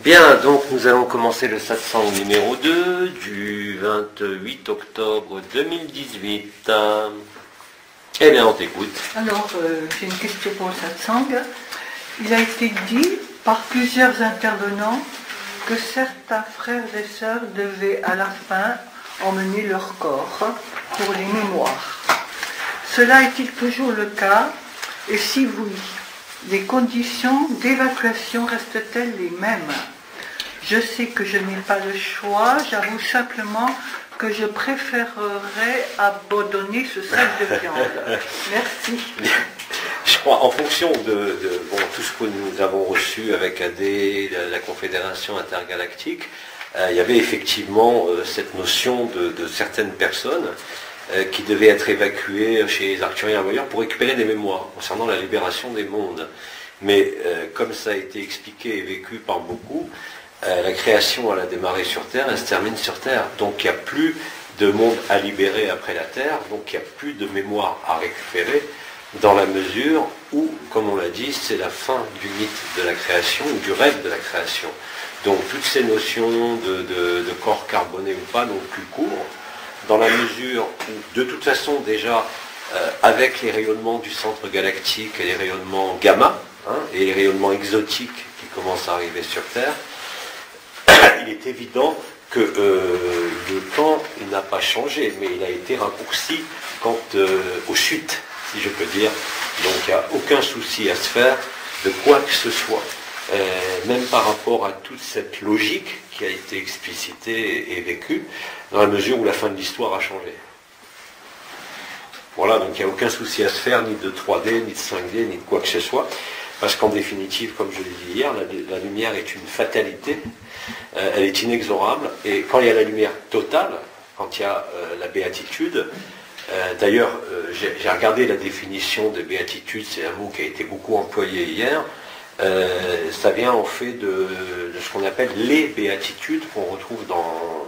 Bien, donc nous allons commencer le satsang numéro 2 du 28 octobre 2018. Eh bien, on t'écoute. Alors, j'ai une question pour le satsang. Il a été dit par plusieurs intervenants que certains frères et sœurs devaient à la fin emmener leur corps pour les mémoires. Cela est-il toujours le cas? Et si oui, les conditions d'évacuation restent-elles les mêmes? Je sais que je n'ai pas le choix, j'avoue simplement que je préférerais abandonner ce sac de viande. Merci. Je crois, en fonction de tout ce que nous avons reçu avec AD, la Confédération intergalactique, il y avait effectivement cette notion de certaines personnes qui devaient être évacuées chez les Arcturiens voyeurs pour récupérer des mémoires concernant la libération des mondes. Mais comme ça a été expliqué et vécu par beaucoup, la création elle a démarré sur Terre, elle se termine sur Terre. Donc il n'y a plus de monde à libérer après la Terre, donc il n'y a plus de mémoire à récupérer, dans la mesure où, comme on l'a dit, c'est la fin du mythe de la création, ou du rêve de la création. Donc toutes ces notions de corps carboné ou pas n'ont plus cours, dans la mesure où, de toute façon, déjà, avec les rayonnements du centre galactique et les rayonnements gamma, et les rayonnements exotiques qui commencent à arriver sur Terre, il est évident que le temps il n'a pas changé, mais il a été raccourci quant aux chutes, si je peux dire. Donc il n'y a aucun souci à se faire de quoi que ce soit, même par rapport à toute cette logique qui a été explicitée et vécue, dans la mesure où la fin de l'histoire a changé. Voilà, donc il n'y a aucun souci à se faire, ni de 3D, ni de 5D, ni de quoi que ce soit, parce qu'en définitive, comme je l'ai dit hier, la lumière est une fatalité, elle est inexorable, et quand il y a la lumière totale, quand il y a la béatitude, d'ailleurs, j'ai regardé la définition de béatitude, c'est un mot qui a été beaucoup employé hier, ça vient en fait de ce qu'on appelle les béatitudes qu'on retrouve dans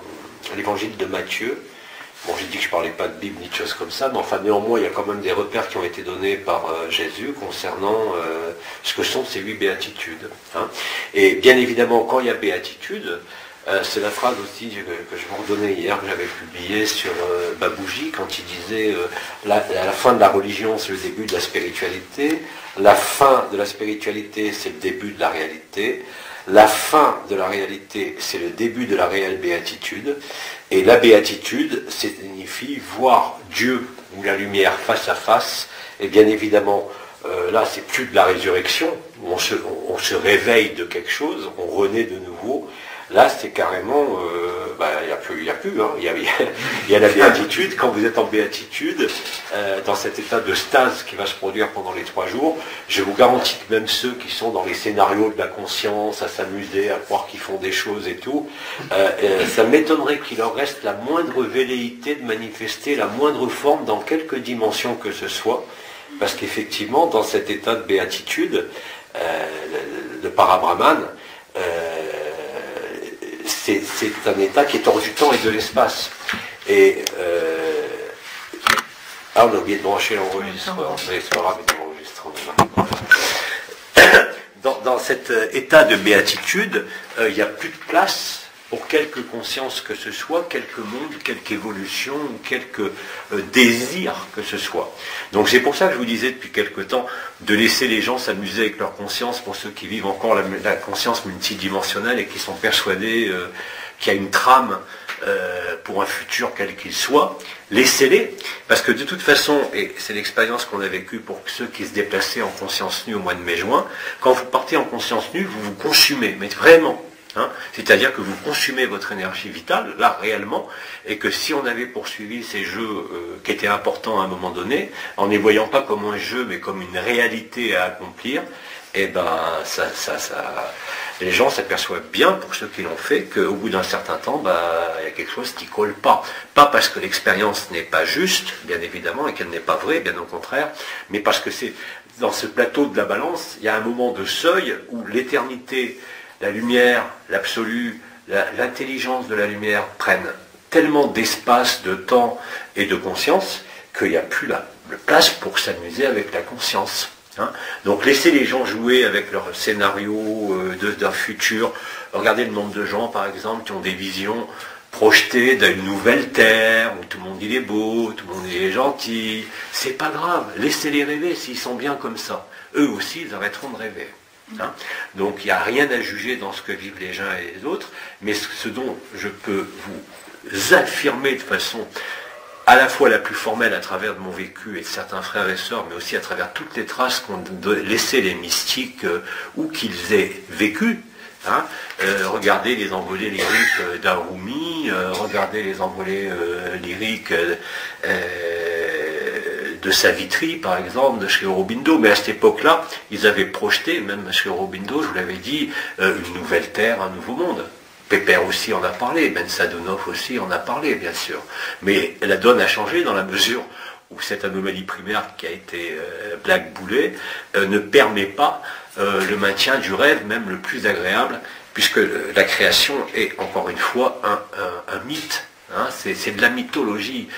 l'évangile de Matthieu. Bon, j'ai dit que je ne parlais pas de Bible ni de choses comme ça, mais enfin néanmoins il y a quand même des repères qui ont été donnés par Jésus concernant ce que sont ces 8 béatitudes. Et bien évidemment, quand il y a béatitude, c'est la phrase aussi que je vous redonnais hier, que j'avais publiée sur Babouji, quand il disait la fin de la religion c'est le début de la spiritualité, la fin de la spiritualité c'est le début de la réalité, la fin de la réalité c'est le début de la réelle béatitude, et la béatitude signifie voir Dieu ou la lumière face à face, et bien évidemment là c'est plus de la résurrection, où on se réveille de quelque chose, on renaît de nouveau. Là, c'est carrément, il y a la béatitude. Quand vous êtes en béatitude, dans cet état de stase qui va se produire pendant les 3 jours, je vous garantis que même ceux qui sont dans les scénarios de la conscience, à s'amuser, à croire qu'ils font des choses et tout, ça m'étonnerait qu'il leur reste la moindre velléité de manifester la moindre forme dans quelque dimension que ce soit, parce qu'effectivement, dans cet état de béatitude, le Parabrahman, c'est un état qui est hors du temps et de l'espace. Et on a oublié de brancher l'enregistreur. C'est pas grave, dans cet état de béatitude, il n'y a plus de place pour quelque conscience que ce soit, quelque monde, quelque évolution, quelque désir que ce soit. Donc c'est pour ça que je vous disais depuis quelque temps de laisser les gens s'amuser avec leur conscience, pour ceux qui vivent encore la conscience multidimensionnelle et qui sont persuadés qu'il y a une trame pour un futur quel qu'il soit. Laissez-les, parce que de toute façon, et c'est l'expérience qu'on a vécue pour ceux qui se déplaçaient en conscience nue au mois de mai-juin, quand vous partez en conscience nue, vous vous consumez, mais vraiment. C'est-à-dire que vous consumez votre énergie vitale, là réellement, et que si on avait poursuivi ces jeux qui étaient importants à un moment donné, en ne les voyant pas comme un jeu, mais comme une réalité à accomplir, et les gens s'aperçoivent bien, pour ceux qui l'ont fait, qu'au bout d'un certain temps, il y a quelque chose qui ne colle pas. Pas parce que l'expérience n'est pas juste, bien évidemment, et qu'elle n'est pas vraie, bien au contraire, mais parce que c'est dans ce plateau de la balance, il y a un moment de seuil où l'éternité, la lumière, l'absolu, l'intelligence de la lumière prennent tellement d'espace, de temps et de conscience qu'il n'y a plus la place pour s'amuser avec la conscience. Hein. Donc laissez les gens jouer avec leur scénario d'un futur. Regardez le nombre de gens, par exemple, qui ont des visions projetées d'une nouvelle terre, où tout le monde il est beau, tout le monde il est gentil. C'est pas grave, laissez-les rêver s'ils sont bien comme ça. Eux aussi, ils arrêteront de rêver. Hein. Donc il n'y a rien à juger dans ce que vivent les uns et les autres, mais ce dont je peux vous affirmer de façon à la fois la plus formelle à travers de mon vécu et de certains frères et sœurs, mais aussi à travers toutes les traces qu'ont laissées les mystiques, où qu'ils aient vécu. Hein. Regardez les envolées lyriques d'Arumi, regardez les envolées lyriques de Savitri, par exemple, de Sri Aurobindo. Mais à cette époque-là, ils avaient projeté, même Sri Aurobindo, je vous l'avais dit, une nouvelle terre, un nouveau monde. Pépère aussi en a parlé, Ben Sadonov aussi en a parlé, bien sûr. Mais la donne a changé dans la mesure où cette anomalie primaire qui a été blackboulée ne permet pas le maintien du rêve, même le plus agréable, puisque la création est, encore une fois, un mythe. Hein, c'est de la mythologie.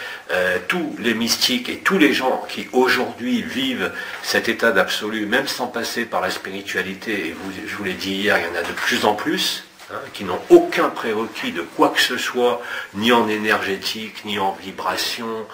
Tous les mystiques et tous les gens qui aujourd'hui vivent cet état d'absolu, même sans passer par la spiritualité, et je vous l'ai dit hier, il y en a de plus en plus, hein, qui n'ont aucun prérequis de quoi que ce soit, ni en énergétique, ni en vibration,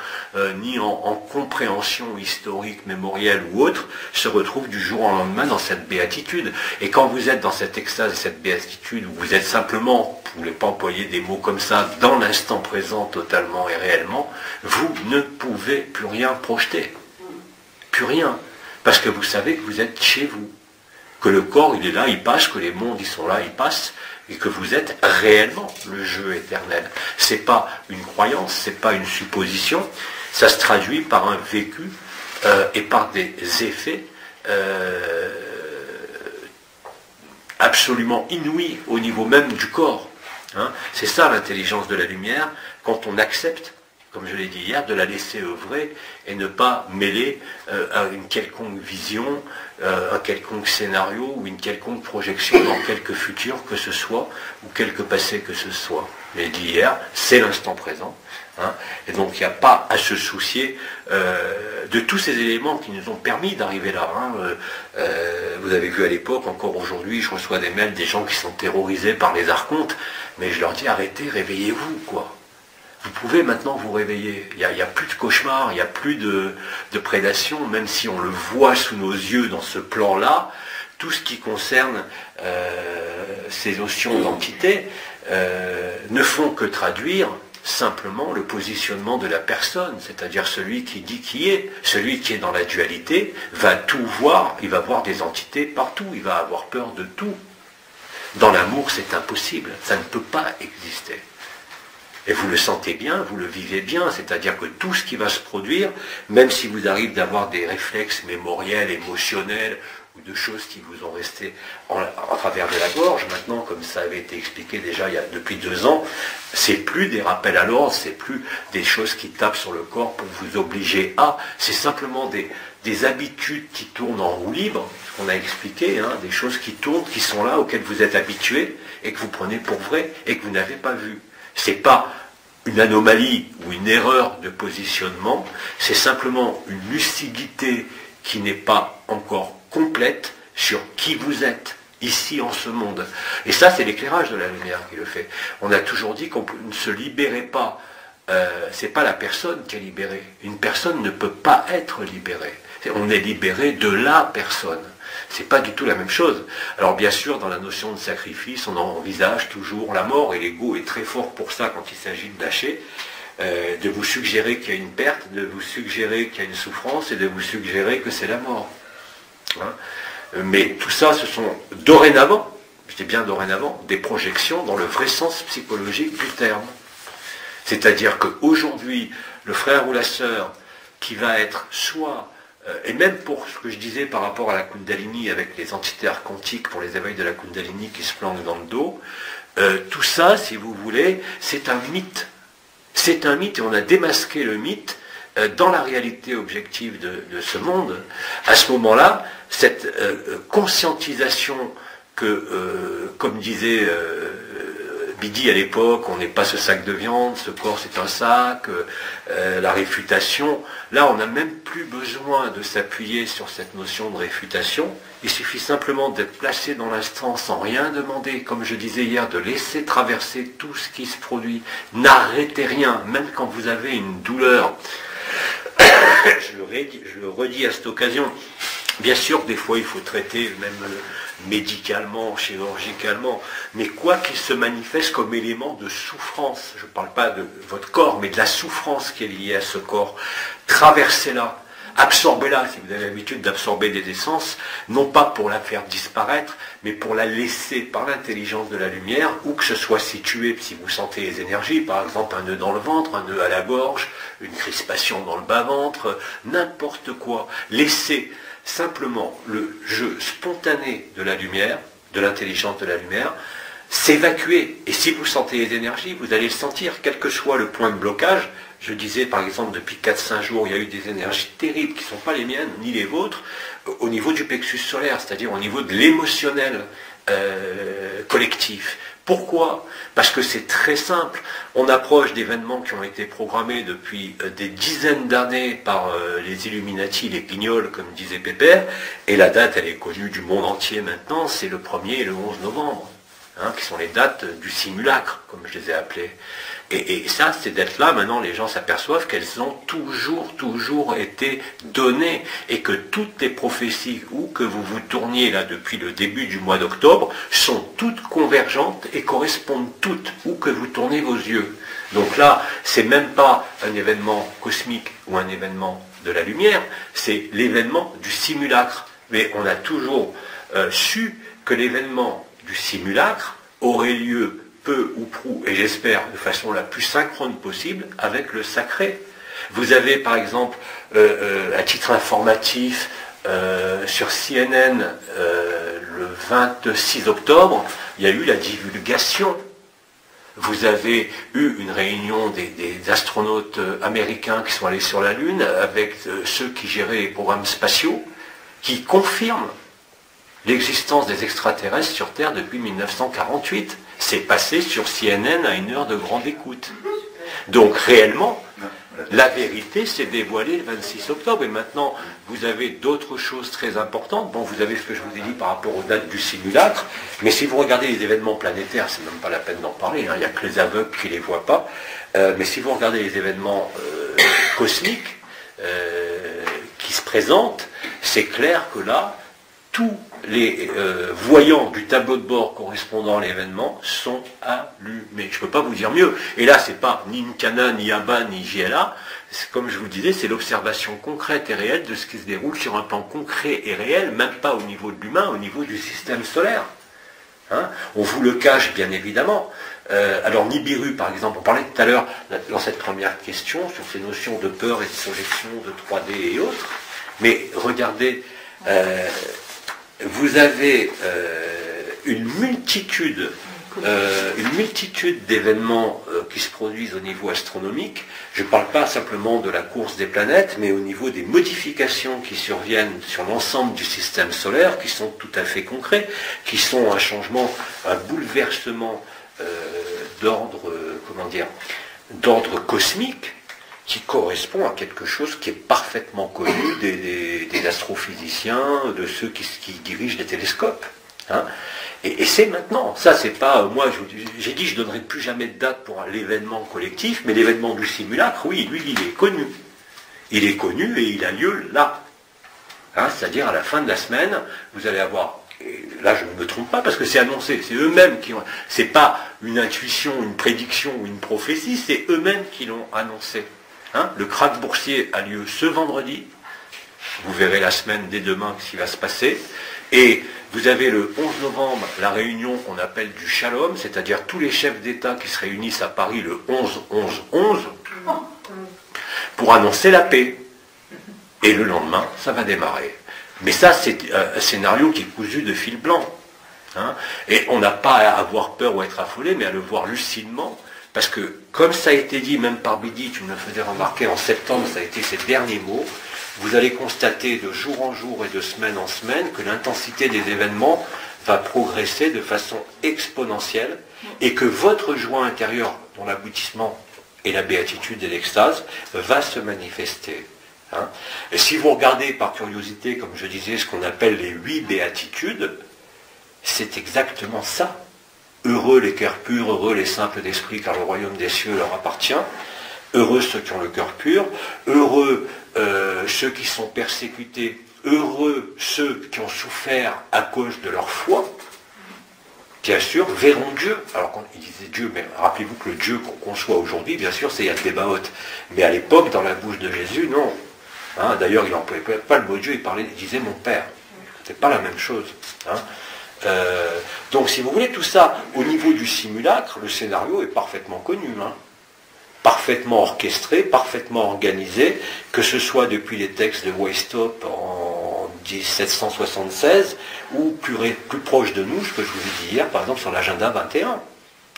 ni en compréhension historique, mémorielle ou autre, se retrouvent du jour au lendemain dans cette béatitude. Et quand vous êtes dans cette extase et cette béatitude, où vous êtes simplement, vous ne voulez pas employer des mots comme ça, dans l'instant présent totalement et réellement, vous ne pouvez plus rien projeter. Plus rien. Parce que vous savez que vous êtes chez vous. Que le corps, il est là, il passe, que les mondes, ils sont là, ils passent, et que vous êtes réellement le jeu éternel. C'est pas une croyance, c'est pas une supposition, ça se traduit par un vécu et par des effets absolument inouïs au niveau même du corps. Hein. C'est ça l'intelligence de la lumière, quand on accepte, comme je l'ai dit hier, de la laisser œuvrer et ne pas mêler à une quelconque vision, un quelconque scénario ou une quelconque projection dans quelque futur que ce soit ou quelque passé que ce soit. Je l'ai dit hier, c'est l'instant présent. Hein, et donc il n'y a pas à se soucier de tous ces éléments qui nous ont permis d'arriver là. Hein. Vous avez vu à l'époque, encore aujourd'hui, je reçois des mails des gens qui sont terrorisés par les archontes, mais je leur dis arrêtez, réveillez-vous, quoi. Vous pouvez maintenant vous réveiller. Il n'y a plus de cauchemar, il n'y a plus de prédation, même si on le voit sous nos yeux dans ce plan-là. Tout ce qui concerne ces notions d'entité ne font que traduire simplement le positionnement de la personne, c'est-à-dire celui qui dit qui est, celui qui est dans la dualité, va tout voir, il va voir des entités partout, il va avoir peur de tout. Dans l'amour, c'est impossible, ça ne peut pas exister. Et vous le sentez bien, vous le vivez bien, c'est-à-dire que tout ce qui va se produire, même si vous arrivez d'avoir des réflexes mémoriels, émotionnels, ou de choses qui vous ont resté en travers de la gorge, maintenant, comme ça avait été expliqué déjà depuis 2 ans, c'est plus des rappels à l'ordre, c'est plus des choses qui tapent sur le corps pour vous obliger à, c'est simplement des habitudes qui tournent en roue libre, ce qu'on a expliqué, hein, des choses qui tournent, qui sont là, auxquelles vous êtes habitués, et que vous prenez pour vrai, et que vous n'avez pas vu. C'est pas une anomalie ou une erreur de positionnement, c'est simplement une lucidité qui n'est pas encore complète sur qui vous êtes ici en ce monde. Et ça, c'est l'éclairage de la lumière qui le fait. On a toujours dit qu'on ne se libérait pas. C'est pas la personne qui est libérée. Une personne ne peut pas être libérée. On est libéré de la personne. C'est pas du tout la même chose. Alors bien sûr, dans la notion de sacrifice, on envisage toujours la mort, et l'ego est très fort pour ça quand il s'agit de lâcher, de vous suggérer qu'il y a une perte, de vous suggérer qu'il y a une souffrance, et de vous suggérer que c'est la mort. Hein. Mais tout ça, ce sont dorénavant, je dis bien dorénavant, des projections dans le vrai sens psychologique du terme. C'est-à-dire qu'aujourd'hui, le frère ou la sœur qui va être soit, et même pour ce que je disais par rapport à la Kundalini, avec les entités archontiques pour les éveils de la Kundalini qui se planquent dans le dos, tout ça, si vous voulez, c'est un mythe. C'est un mythe, et on a démasqué le mythe dans la réalité objective de ce monde. À ce moment-là, cette conscientisation que, comme disait Bidi à l'époque, on n'est pas ce sac de viande, ce corps c'est un sac, la réfutation. Là, on n'a même plus besoin de s'appuyer sur cette notion de réfutation. Il suffit simplement d'être placé dans l'instant sans rien demander, comme je disais hier, de laisser traverser tout ce qui se produit. N'arrêtez rien, même quand vous avez une douleur. Je le redis à cette occasion. Bien sûr que des fois il faut traiter même médicalement, chirurgicalement, mais quoi qu'il se manifeste comme élément de souffrance, je ne parle pas de votre corps, mais de la souffrance qui est liée à ce corps, traversez-la, absorbez-la, si vous avez l'habitude d'absorber des essences, non pas pour la faire disparaître, mais pour la laisser par l'intelligence de la lumière, où que ce soit situé, si vous sentez les énergies, par exemple un nœud dans le ventre, un nœud à la gorge, une crispation dans le bas-ventre, n'importe quoi, laissez simplement le jeu spontané de la lumière, de l'intelligence de la lumière, s'évacuer. Et si vous sentez les énergies, vous allez le sentir, quel que soit le point de blocage. Je disais par exemple depuis 4-5 jours, il y a eu des énergies terribles qui ne sont pas les miennes, ni les vôtres, au niveau du plexus solaire, c'est-à-dire au niveau de l'émotionnel collectif. Pourquoi? Parce que c'est très simple. On approche d'événements qui ont été programmés depuis des dizaines d'années par les Illuminati, les Guignols, comme disait Pépère, et la date, elle est connue du monde entier maintenant, c'est le 1er et le 11 novembre, hein, qui sont les dates du simulacre, comme je les ai appelées. Et ça, ces dates-là, maintenant, les gens s'aperçoivent qu'elles ont toujours été données, et que toutes les prophéties, où que vous vous tourniez là depuis le début du mois d'octobre, sont toutes convergentes et correspondent toutes, où que vous tournez vos yeux. Donc là, c'est même pas un événement cosmique ou un événement de la lumière, c'est l'événement du simulacre. Mais on a toujours su que l'événement du simulacre aurait lieu peu ou prou, et j'espère de façon la plus synchrone possible, avec le sacré. Vous avez par exemple, à titre informatif, sur CNN, le 26 octobre, il y a eu la divulgation. Vous avez eu une réunion des astronautes américains qui sont allés sur la Lune, avec ceux qui géraient les programmes spatiaux, qui confirment l'existence des extraterrestres sur Terre depuis 1948. C'est passé sur CNN à une heure de grande écoute. Donc réellement, la vérité s'est dévoilée le 26 octobre. Et maintenant, vous avez d'autres choses très importantes. Bon, vous avez ce que je vous ai dit par rapport aux dates du simulacre. Mais si vous regardez les événements planétaires, c'est même pas la peine d'en parler, hein, il n'y a que les aveugles qui ne les voient pas. Mais si vous regardez les événements cosmiques qui se présentent, c'est clair que là, tous les voyants du tableau de bord correspondant à l'événement sont allumés. Je ne peux pas vous dire mieux. Et là, c'est pas ni Nkana, ni Abba, ni JLA. Comme je vous le disais, c'est l'observation concrète et réelle de ce qui se déroule sur un plan concret et réel, même pas au niveau de l'humain, au niveau du système solaire. Hein, on vous le cache, bien évidemment. Alors Nibiru, par exemple, on parlait tout à l'heure, dans cette première question, sur ces notions de peur et de projection, de 3D et autres. Mais regardez... vous avez une multitude d'événements qui se produisent au niveau astronomique. Je ne parle pas simplement de la course des planètes, mais au niveau des modifications qui surviennent sur l'ensemble du système solaire, qui sont tout à fait concrets, qui sont un changement, un bouleversement d'ordre, d'ordre cosmique, qui correspond à quelque chose qui est parfaitement connu des astrophysiciens, de ceux qui dirigent les télescopes. Hein. Et c'est maintenant. Ça, c'est pas... Moi, j'ai dit, je ne donnerai plus jamais de date pour l'événement collectif, mais l'événement du simulacre, oui, lui, il est connu. Il est connu et il a lieu là. Hein, c'est-à-dire, à la fin de la semaine, vous allez avoir... Et là, je ne me trompe pas, parce que c'est annoncé. C'est eux-mêmes qui ont... C'est pas une intuition, une prédiction ou une prophétie, c'est eux-mêmes qui l'ont annoncé. Hein, le krach boursier a lieu ce vendredi. Vous verrez la semaine dès demain ce qui va se passer. Et vous avez le 11 novembre la réunion qu'on appelle du Shalom, c'est-à-dire tous les chefs d'État qui se réunissent à Paris le 11-11-11 pour annoncer la paix. Et le lendemain, ça va démarrer. Mais ça, c'est un scénario qui est cousu de fil blanc. Hein, et on n'a pas à avoir peur ou à être affolé, mais à le voir lucidement. Parce que, comme ça a été dit, même par Bidi, tu me le faisais remarquer en septembre, ça a été ses derniers mots, vous allez constater de jour en jour et de semaine en semaine que l'intensité des événements va progresser de façon exponentielle et que votre joie intérieure, dont l'aboutissement est la béatitude et l'extase, va se manifester. Hein. Et si vous regardez par curiosité, comme je disais, ce qu'on appelle les 8 béatitudes, c'est exactement ça. Heureux les cœurs purs, heureux les simples d'esprit, car le royaume des cieux leur appartient. Heureux ceux qui ont le cœur pur, heureux ceux qui sont persécutés, heureux ceux qui ont souffert à cause de leur foi, bien sûr, verront Dieu. Alors quand il disait Dieu, mais rappelez-vous que le Dieu qu'on conçoit aujourd'hui, bien sûr, c'est Yad-Débaoth. Mais à l'époque, dans la bouche de Jésus, non. Hein, d'ailleurs, il n'employait pas le mot Dieu, il disait mon Père. C'est pas la même chose. Hein. Donc si vous voulez, tout ça, au niveau du simulacre, le scénario est parfaitement connu. Hein. Parfaitement orchestré, parfaitement organisé, que ce soit depuis les textes de Weishaupt en 1776, ou plus proche de nous, ce que je vous ai dit hier, par exemple sur l'agenda 21.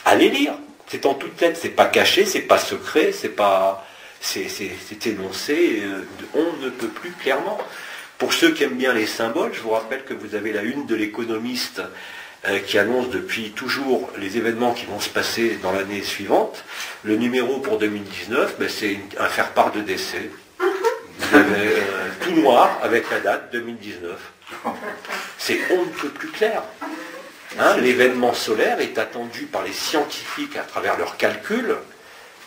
Allez lire, c'est en toutes lettres, c'est pas caché, c'est pas secret, c'est énoncé, on ne peut plus clairement. Pour ceux qui aiment bien les symboles, je vous rappelle que vous avez la une de l'Économiste qui annonce depuis toujours les événements qui vont se passer dans l'année suivante. Le numéro pour 2019, c'est un faire-part de décès. Vous avez tout noir avec la date 2019. C'est on ne peut plus clair. Hein, l'événement solaire est attendu par les scientifiques à travers leurs calculs.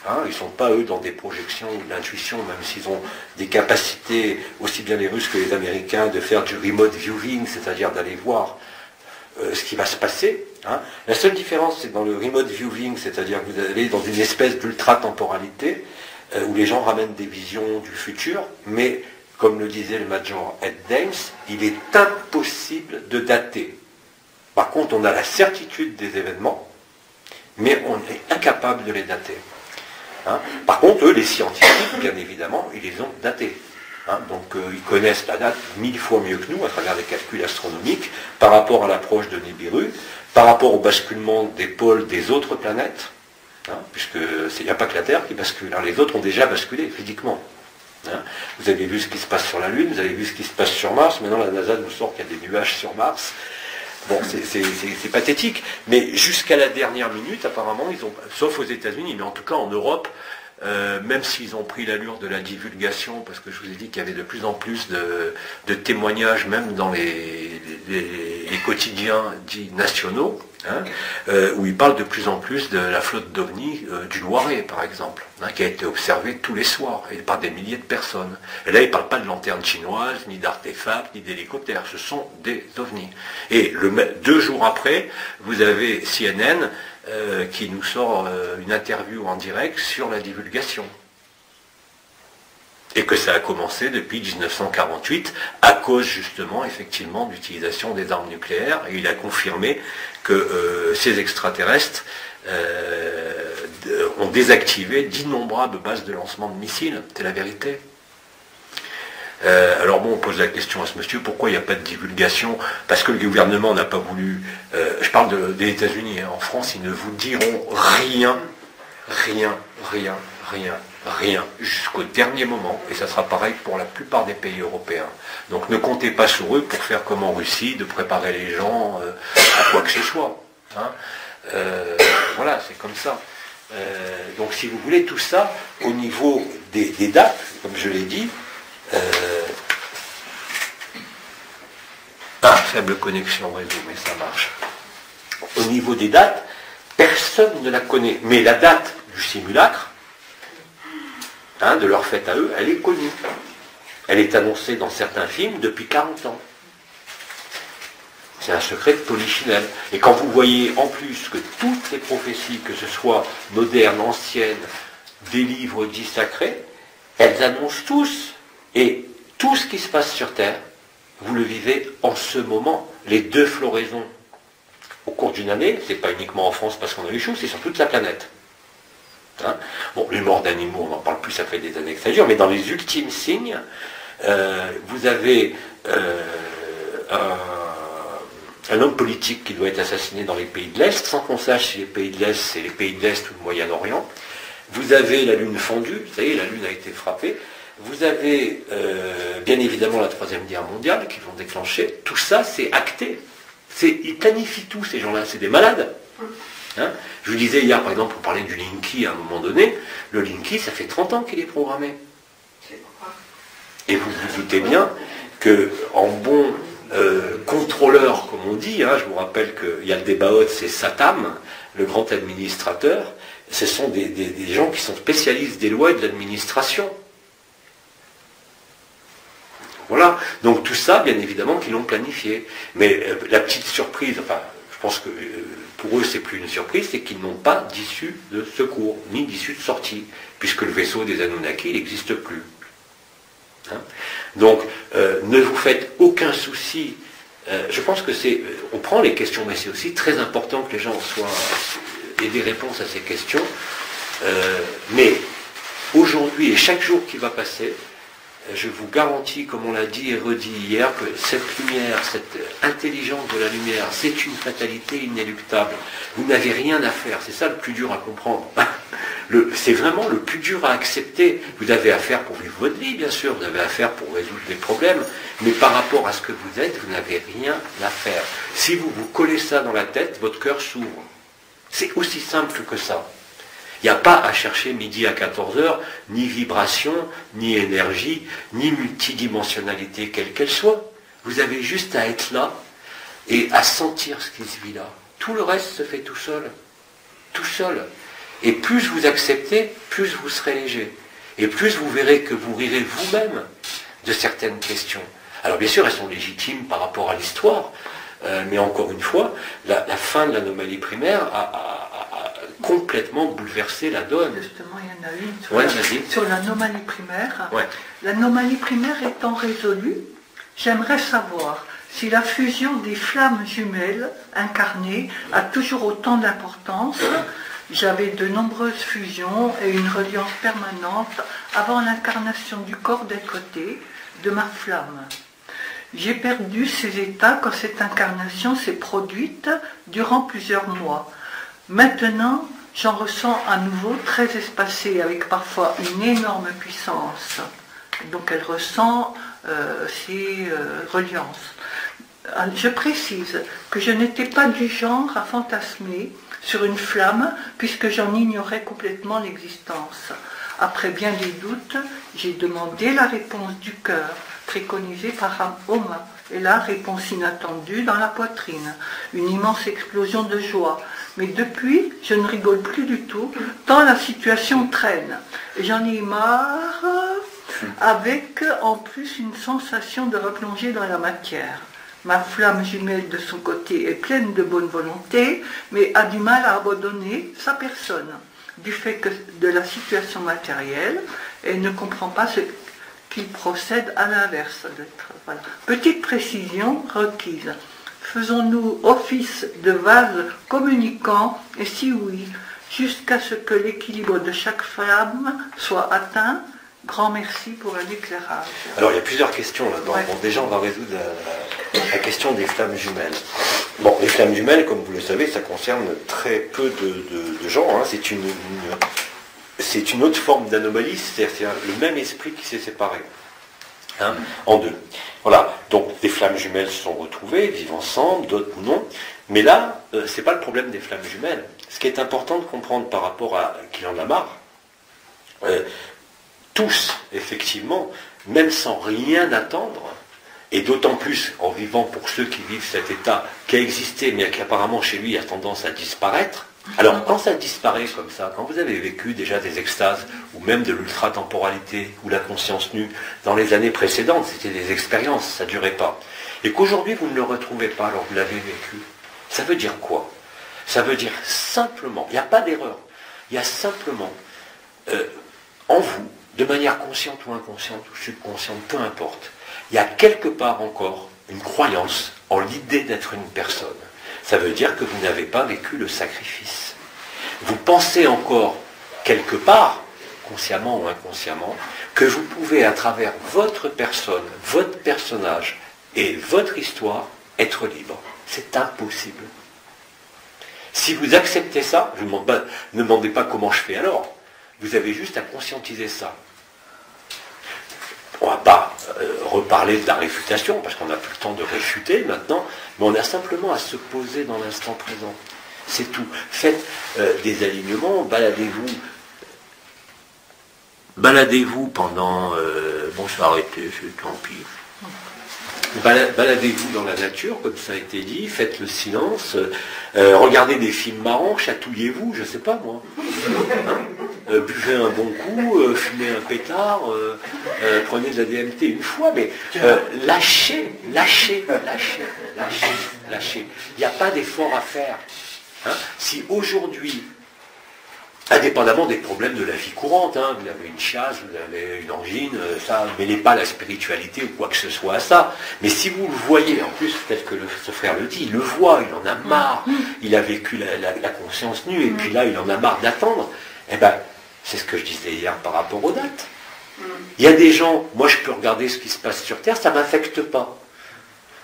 Hein, ils ne sont pas, eux, dans des projections ou de l'intuition, même s'ils ont des capacités, aussi bien les Russes que les Américains, de faire du remote viewing, c'est-à-dire d'aller voir ce qui va se passer. Hein. La seule différence, c'est dans le remote viewing, c'est-à-dire que vous allez dans une espèce d'ultra-temporalité, où les gens ramènent des visions du futur, mais, comme le disait le Major Ed Dames, il est impossible de dater. Par contre, on a la certitude des événements, mais on est incapable de les dater. Hein. Par contre, eux, les scientifiques, bien évidemment, ils les ont datés. Hein. Donc, ils connaissent la date 1000 fois mieux que nous, à travers des calculs astronomiques, par rapport à l'approche de Nibiru, par rapport au basculement des pôles des autres planètes, hein, puisqu'il n'y a pas que la Terre qui bascule, hein. Les autres ont déjà basculé physiquement. Hein. Vous avez vu ce qui se passe sur la Lune, vous avez vu ce qui se passe sur Mars, maintenant la NASA nous sort qu'il y a des nuages sur Mars. Bon, c'est pathétique, mais jusqu'à la dernière minute, apparemment, ils ont, sauf aux États-Unis, mais en tout cas en Europe, même s'ils ont pris l'allure de la divulgation, parce que je vous ai dit qu'il y avait de plus en plus de témoignages, même dans les quotidiens dits nationaux, hein, où ils parlent de plus en plus de la flotte d'OVNI du Loiret, par exemple, hein, qui a été observée tous les soirs, et par des milliers de personnes. Et là, ils ne parlent pas de lanternes chinoises, ni d'artefacts, ni d'hélicoptères, ce sont des OVNIs. Et 2 jours après, vous avez CNN qui nous sort une interview en direct sur la divulgation. Et que ça a commencé depuis 1948, à cause justement, effectivement, d'utilisation des armes nucléaires. Et il a confirmé que ces extraterrestres ont désactivé d'innombrables bases de lancement de missiles. C'est la vérité. Alors bon, on pose la question à ce monsieur, pourquoi il n'y a pas de divulgation? Parce que le gouvernement n'a pas voulu... je parle des États-Unis, hein, en France, ils ne vous diront rien, jusqu'au dernier moment, et ça sera pareil pour la plupart des pays européens. Donc ne comptez pas sur eux pour faire comme en Russie, de préparer les gens à quoi que ce soit. Hein. Voilà, c'est comme ça. Donc si vous voulez, tout ça, au niveau des dates, comme je l'ai dit, faible connexion réseau, mais ça marche. Au niveau des dates, personne ne la connaît. Mais la date du simulacre, hein, de leur fête à eux, elle est connue. Elle est annoncée dans certains films depuis 40 ans. C'est un secret de polichinelle. Et quand vous voyez en plus que toutes les prophéties, que ce soit modernes, anciennes, des livres dits sacrés, elles annoncent tous. Et tout ce qui se passe sur Terre, vous le vivez en ce moment. Les 2 floraisons au cours d'une année, c'est pas uniquement en France parce qu'on a eu chaud, c'est sur toute la planète. Hein, bon, les morts d'animaux, on n'en parle plus, ça fait des années que ça dure, mais dans les ultimes signes, vous avez un homme politique qui doit être assassiné dans les pays de l'Est, sans qu'on sache si les pays de l'Est, c'est les pays de l'Est ou le Moyen-Orient. Vous avez la Lune fondue, vous savez, la Lune a été frappée. Vous avez bien évidemment la Troisième Guerre mondiale qui vont déclencher. Tout ça, c'est acté. Ils planifient tout, ces gens-là. C'est des malades. Hein, je vous disais hier, par exemple, on parlait du Linky à un moment donné. Le Linky, ça fait 30 ans qu'il est programmé. Et vous vous doutez bien qu'en bon contrôleur, comme on dit, hein, je vous rappelle qu'il y a le débat, c'est Satam, le grand administrateur, ce sont des gens qui sont spécialistes des lois et de l'administration. Voilà, donc tout ça, bien évidemment, qu'ils l'ont planifié. Mais la petite surprise, enfin, je pense que pour eux, c'est plus une surprise, c'est qu'ils n'ont pas d'issue de secours, ni d'issue de sortie, puisque le vaisseau des Anunnaki, il n'existe plus. Hein, donc, ne vous faites aucun souci. Je pense que c'est... on prend les questions, mais c'est aussi très important que les gens aient des réponses à ces questions. Mais aujourd'hui, et chaque jour qui va passer, je vous garantis, comme on l'a dit et redit hier, que cette lumière, cette intelligence de la lumière, c'est une fatalité inéluctable. Vous n'avez rien à faire. C'est ça le plus dur à comprendre. C'est vraiment le plus dur à accepter. Vous avez à faire pour vivre votre vie, bien sûr. Vous avez à faire pour résoudre des problèmes. Mais par rapport à ce que vous êtes, vous n'avez rien à faire. Si vous vous collez ça dans la tête, votre cœur s'ouvre. C'est aussi simple que ça. Il n'y a pas à chercher midi à 14 heures, ni vibration, ni énergie, ni multidimensionnalité, quelle qu'elle soit. Vous avez juste à être là et à sentir ce qui se vit là. Tout le reste se fait tout seul. Tout seul. Et plus vous acceptez, plus vous serez léger. Et plus vous verrez que vous rirez vous-même de certaines questions. Alors bien sûr, elles sont légitimes par rapport à l'histoire, mais encore une fois, la fin de l'anomalie primaire a complètement bouleversé la donne. Justement, il y en a une sur l'anomalie primaire. Ouais. L'anomalie primaire étant résolue, j'aimerais savoir si la fusion des flammes jumelles incarnées a toujours autant d'importance. J'avais de nombreuses fusions et une reliance permanente avant l'incarnation du corps d'être-té de ma flamme. J'ai perdu ces états quand cette incarnation s'est produite durant plusieurs mois. Maintenant, j'en ressens à nouveau très espacée, avec parfois une énorme puissance. Donc elle ressent ces reliances. Je précise que je n'étais pas du genre à fantasmer sur une flamme, puisque j'en ignorais complètement l'existence. Après bien des doutes, j'ai demandé la réponse du cœur, préconisée par Ram-Oma, et la réponse inattendue dans la poitrine, une immense explosion de joie. Mais depuis, je ne rigole plus du tout, tant la situation traîne. Et j'en ai marre, avec en plus une sensation de replonger dans la matière. Ma flamme jumelle de son côté est pleine de bonne volonté, mais a du mal à abandonner sa personne, du fait de la situation matérielle, et ne comprend pas ce qu'il procède à l'inverse. Voilà. Petite précision requise. Faisons-nous office de vase communicant, et si oui, jusqu'à ce que l'équilibre de chaque flamme soit atteint? Grand merci pour l'éclairage. Alors il y a plusieurs questions là-dedans. Ouais. Bon, déjà on va résoudre la question des flammes jumelles. Bon, les flammes jumelles, comme vous le savez, ça concerne très peu de gens. Hein. C'est une autre forme d'anomalie, c'est-à-dire le même esprit qui s'est séparé en deux. Voilà, donc des flammes jumelles se sont retrouvées, vivent ensemble, d'autres non. Mais là, c'est pas le problème des flammes jumelles. Ce qui est important de comprendre par rapport à qu'il en a marre, tous, effectivement, même sans rien attendre, et d'autant plus en vivant pour ceux qui vivent cet état qui a existé, mais qui apparemment chez lui a tendance à disparaître. Alors, quand ça disparaît comme ça, quand vous avez vécu déjà des extases, ou même de l'ultra-temporalité, ou la conscience nue, dans les années précédentes, c'était des expériences, ça ne durait pas. Et qu'aujourd'hui, vous ne le retrouvez pas alors que vous l'avez vécu, ça veut dire quoi? Ça veut dire simplement, il n'y a pas d'erreur, il y a simplement en vous, de manière consciente ou inconsciente ou subconsciente, peu importe, il y a quelque part encore une croyance en l'idée d'être une personne. Ça veut dire que vous n'avez pas vécu le sacrifice. Vous pensez encore quelque part, consciemment ou inconsciemment, que vous pouvez à travers votre personne, votre personnage et votre histoire être libre. C'est impossible. Si vous acceptez ça, ne me demandez pas comment je fais alors. Vous avez juste à conscientiser ça. On ne va pas reparler de la réfutation, parce qu'on n'a plus le temps de réfuter maintenant, mais on a simplement à se poser dans l'instant présent. C'est tout. Faites des alignements, baladez-vous pendant... bon, je vais arrêter, tant pis. Baladez-vous dans la nature, comme ça a été dit, faites le silence, regardez des films marrants, chatouillez-vous, je sais pas moi. Hein, buvez un bon coup, fumez un pétard, prenez de la DMT une fois, mais lâchez. Il n'y a pas d'effort à faire. Hein. Si aujourd'hui, indépendamment des problèmes de la vie courante, hein, vous avez une chasse, vous avez une angine, ça, ne mêlez pas la spiritualité ou quoi que ce soit à ça. Mais si vous le voyez, en plus, peut-être que ce frère le dit, il le voit, il en a marre, il a vécu la conscience nue, et puis là, il en a marre d'attendre, eh ben, c'est ce que je disais hier par rapport aux dates. Il y a des gens, moi je peux regarder ce qui se passe sur Terre, ça ne m'affecte pas.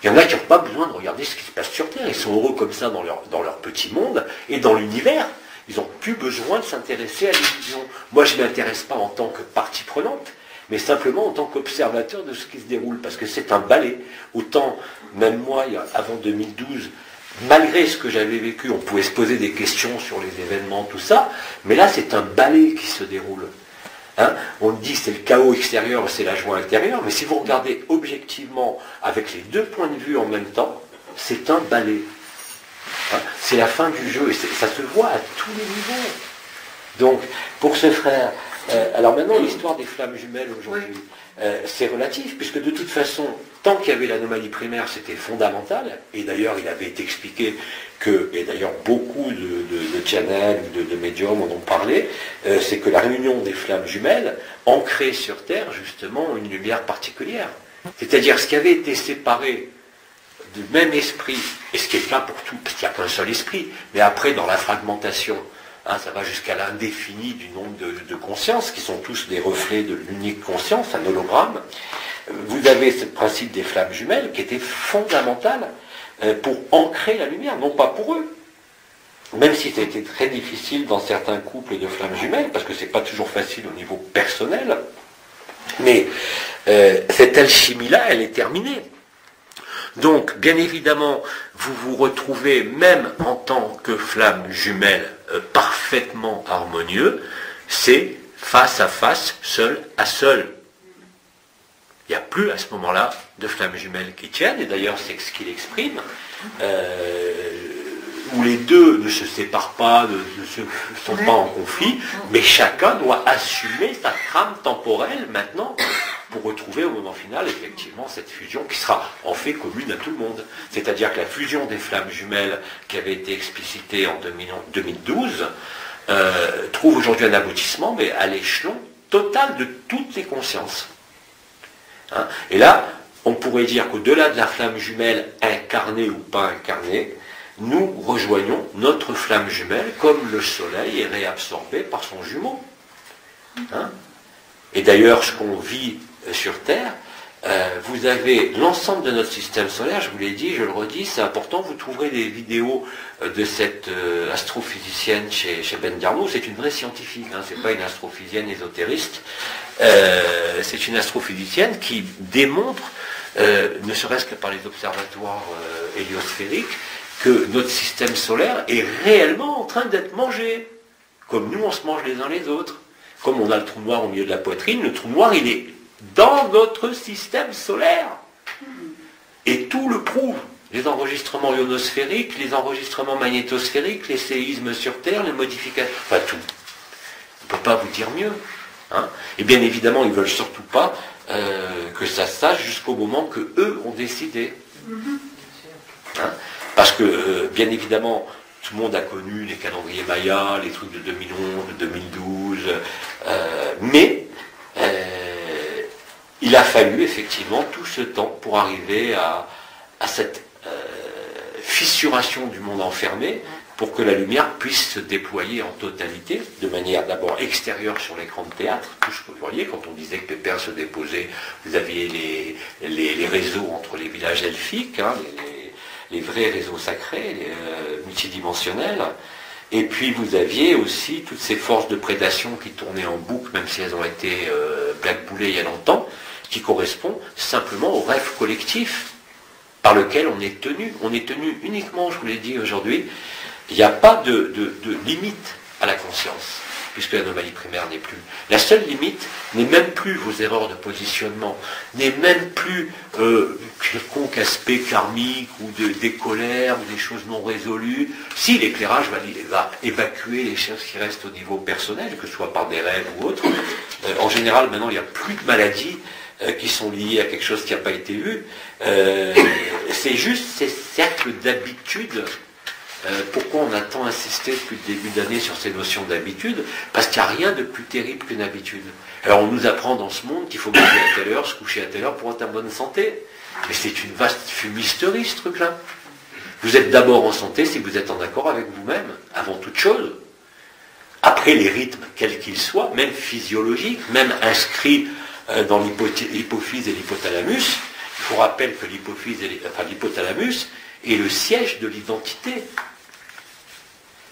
Il y en a qui n'ont pas besoin de regarder ce qui se passe sur Terre, ils sont heureux comme ça dans leur petit monde et dans l'univers. Ils n'ont plus besoin de s'intéresser à l'illusion. Moi, je ne m'intéresse pas en tant que partie prenante, mais simplement en tant qu'observateur de ce qui se déroule, parce que c'est un ballet. Autant, même moi, avant 2012, malgré ce que j'avais vécu, on pouvait se poser des questions sur les événements, tout ça, mais là, c'est un ballet qui se déroule. Hein, on dit c'est le chaos extérieur, c'est la joie intérieure, mais si vous regardez objectivement avec les deux points de vue en même temps, c'est un ballet. Hein, c'est la fin du jeu, et ça se voit à tous les niveaux. Donc, pour ce frère, alors maintenant l'histoire des flammes jumelles aujourd'hui, c'est relatif, puisque de toute façon, tant qu'il y avait l'anomalie primaire, c'était fondamental, et d'ailleurs il avait été expliqué que, et d'ailleurs beaucoup de channels, de médiums en ont parlé, c'est que la réunion des flammes jumelles ancrait sur Terre justement une lumière particulière. C'est-à-dire ce qui avait été séparé du même esprit, et ce qui est plein pour tout, parce qu'il n'y a qu'un seul esprit, mais après dans la fragmentation, hein, ça va jusqu'à l'indéfini du nombre de consciences, qui sont tous des reflets de l'unique conscience, un hologramme. Vous avez ce principe des flammes jumelles qui était fondamental pour ancrer la lumière, non pas pour eux. Même si ça a été très difficile dans certains couples de flammes jumelles, parce que c'est pas toujours facile au niveau personnel, mais cette alchimie-là, elle est terminée. Donc, bien évidemment, vous vous retrouvez, même en tant que flamme jumelle parfaitement harmonieux, c'est face à face, seul à seul. Il n'y a plus à ce moment-là de flammes jumelles qui tiennent, et d'ailleurs c'est ce qu'il exprime, où les deux ne se séparent pas, ne sont pas en conflit, mais chacun doit assumer sa trame temporelle maintenant, pour retrouver au moment final, effectivement, cette fusion qui sera en fait commune à tout le monde. C'est-à-dire que la fusion des flammes jumelles qui avait été explicitée en 2012 trouve aujourd'hui un aboutissement, mais à l'échelon total de toutes les consciences. Hein, et là, on pourrait dire qu'au-delà de la flamme jumelle incarnée ou pas incarnée, nous rejoignons notre flamme jumelle comme le soleil est réabsorbé par son jumeau. Hein, et d'ailleurs, ce qu'on vit sur Terre, vous avez l'ensemble de notre système solaire, je vous l'ai dit, je le redis, c'est important, vous trouverez des vidéos de cette astrophysicienne chez Ben Diarno, c'est une vraie scientifique, hein, c'est pas une astrophysicienne ésotériste, c'est une astrophysicienne qui démontre, ne serait-ce que par les observatoires héliosphériques, que notre système solaire est réellement en train d'être mangé, comme nous on se mange les uns les autres. Comme on a le trou noir au milieu de la poitrine, le trou noir il est dans notre système solaire. Et tout le prouve. Les enregistrements ionosphériques, les enregistrements magnétosphériques, les séismes sur Terre, les modifications, enfin tout. On ne peut pas vous dire mieux. Hein. Et bien évidemment, ils ne veulent surtout pas que ça se sache jusqu'au moment que eux ont décidé. Hein. Parce que, bien évidemment, tout le monde a connu les calendriers Maya, les trucs de 2011, de 2012, mais il a fallu effectivement tout ce temps pour arriver à cette fissuration du monde enfermé pour que la lumière puisse se déployer en totalité, de manière d'abord extérieure sur l'écran de théâtre. Tout ce que vous voyez, quand on disait que Pépère se déposait, vous aviez les réseaux entre les villages elfiques, hein, les vrais réseaux sacrés, multidimensionnels, et puis vous aviez aussi toutes ces forces de prédation qui tournaient en boucle, même si elles ont été blackboulées il y a longtemps, qui correspondent simplement au rêve collectif par lequel on est tenu. On est tenu uniquement, je vous l'ai dit aujourd'hui, Il n'y a pas de limite à la conscience, puisque l'anomalie primaire n'est plus. La seule limite n'est même plus vos erreurs de positionnement, n'est même plus quelconque aspect karmique ou des colères ou des choses non résolues. Si l'éclairage va évacuer les choses qui restent au niveau personnel, que ce soit par des rêves ou autres, en général maintenant il n'y a plus de maladies qui sont liées à quelque chose qui n'a pas été vu. C'est juste ces cercles d'habitude. Pourquoi on a tant insisté depuis le début d'année sur ces notions d'habitude? Parce qu'il n'y a rien de plus terrible qu'une habitude. Alors on nous apprend dans ce monde qu'il faut manger à telle heure, se coucher à telle heure pour être en bonne santé. Mais c'est une vaste fumisterie ce truc-là. Vous êtes d'abord en santé si vous êtes en accord avec vous-même, avant toute chose. Après les rythmes, quels qu'ils soient, même physiologiques, même inscrits dans l'hypophyse et l'hypothalamus, je vous rappelle que l'hypothalamus est le siège de l'identité.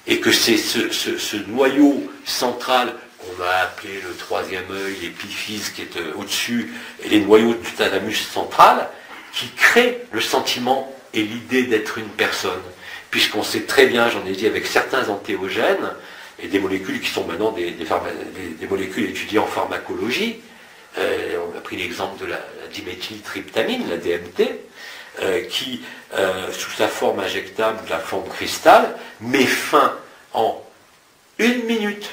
Et que c'est ce noyau central qu'on a appelé le troisième œil, l'épiphyse qui est au-dessus, et les noyaux du thalamus central, qui crée le sentiment et l'idée d'être une personne. Puisqu'on sait très bien, j'en ai dit, avec certains antéogènes, et des molécules qui sont maintenant des molécules étudiées en pharmacologie, on a pris l'exemple de la diméthyltryptamine, la DMT, qui, sous sa forme injectable, la forme cristal, met fin en 1 minute,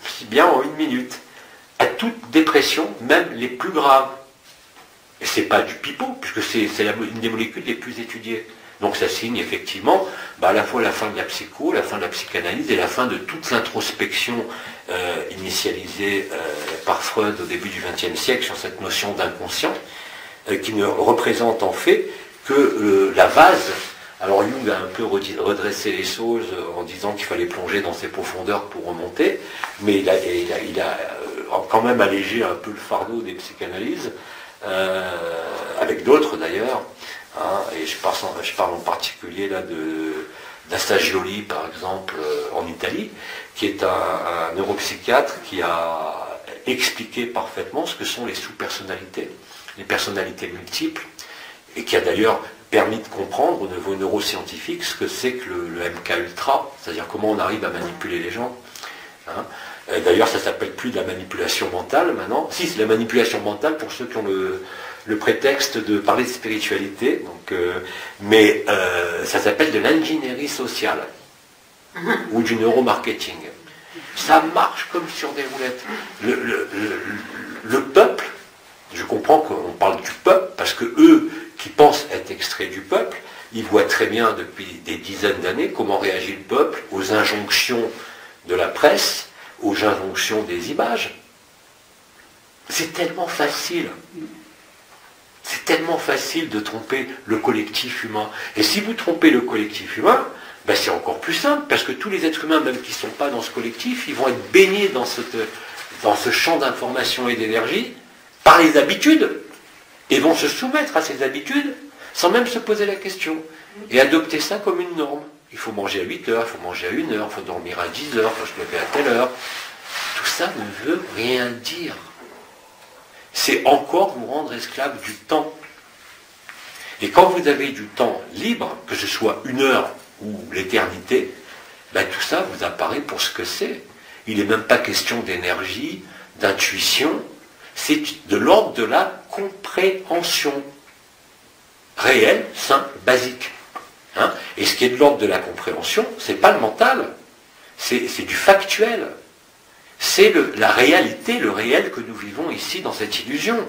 si bien en 1 minute, à toute dépression, même les plus graves. Et c'est pas du pipeau, puisque c'est une des molécules les plus étudiées. Donc ça signe effectivement à la fois la fin de la psycho, la fin de la psychanalyse et la fin de toute l'introspection initialisée par Freud au début du XXe siècle sur cette notion d'inconscient, qui ne représente en fait que la vase. Alors Jung a un peu redressé les choses en disant qu'il fallait plonger dans ses profondeurs pour remonter, mais il a quand même allégé un peu le fardeau des psychanalyses, avec d'autres d'ailleurs, hein, et je parle en particulier là d'Assagioli par exemple en Italie, qui est un neuropsychiatre qui a expliqué parfaitement ce que sont les sous-personnalités, les personnalités multiples, et qui a d'ailleurs permis de comprendre au niveau neuroscientifique ce que c'est que le MK Ultra, c'est-à-dire comment on arrive à manipuler les gens. Hein. D'ailleurs, ça s'appelle plus de la manipulation mentale maintenant. Si, c'est la manipulation mentale pour ceux qui ont le prétexte de parler de spiritualité. Donc, mais ça s'appelle de l'ingénierie sociale ou du neuromarketing. Ça marche comme sur des roulettes. Le peuple, je comprends qu'on parle du peuple parce que eux qui pensent être extraits du peuple, ils voient très bien depuis des dizaines d'années comment réagit le peuple aux injonctions de la presse, aux injonctions des images. C'est tellement facile. C'est tellement facile de tromper le collectif humain. Et si vous trompez le collectif humain, ben c'est encore plus simple, parce que tous les êtres humains, même qui ne sont pas dans ce collectif, ils vont être baignés dans ce champ d'information et d'énergie par les habitudes, et vont se soumettre à ces habitudes sans même se poser la question, et adopter ça comme une norme. Il faut manger à 8 heures, il faut manger à 1 heure, il faut dormir à 10 heures, il faut se lever à telle heure. Tout ça ne veut rien dire. C'est encore vous rendre esclave du temps. Et quand vous avez du temps libre, que ce soit 1 heure ou l'éternité, ben tout ça vous apparaît pour ce que c'est. Il n'est même pas question d'énergie, d'intuition, c'est de l'ordre de la compréhension réelle, simple, basique. Hein? Et ce qui est de l'ordre de la compréhension, c'est pas le mental, c'est du factuel. C'est la réalité, le réel que nous vivons ici dans cette illusion.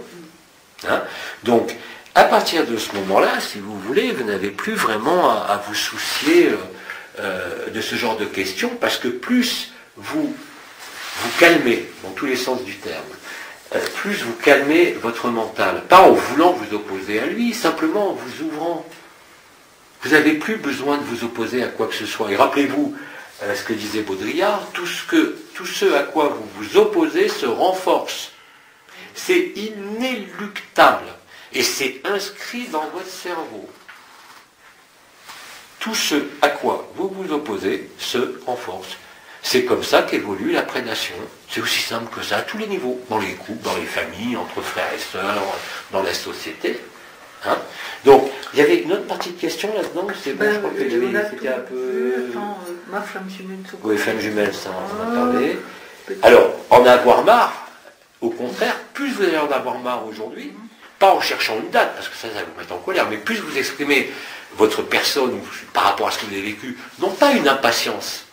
Hein? Donc, à partir de ce moment-là, si vous voulez, vous n'avez plus vraiment à vous soucier de ce genre de questions, parce que plus vous calmez, dans tous les sens du terme, plus vous calmez votre mental, pas en voulant vous opposer à lui, simplement en vous ouvrant. Vous n'avez plus besoin de vous opposer à quoi que ce soit. Et rappelez-vous ce que disait Baudrillard, tout ce à quoi vous vous opposez se renforce. C'est inéluctable. Et c'est inscrit dans votre cerveau. Tout ce à quoi vous vous opposez se renforce. C'est comme ça qu'évolue la prédation. C'est aussi simple que ça, à tous les niveaux. Dans les couples, dans les familles, entre frères et sœurs, dans la société. Hein? Donc, il y avait une autre partie de question là-dedans, c'est bon, Ben, je crois que c'était un peu... Ma flamme jumelle. Oui, flamme jumelle, ça, on en a parlé. Alors, en avoir marre, au contraire, plus vous allez en avoir marre aujourd'hui, pas en cherchant une date, parce que ça va vous mettre en colère, mais plus vous exprimez votre personne par rapport à ce que vous avez vécu, non pas une impatience,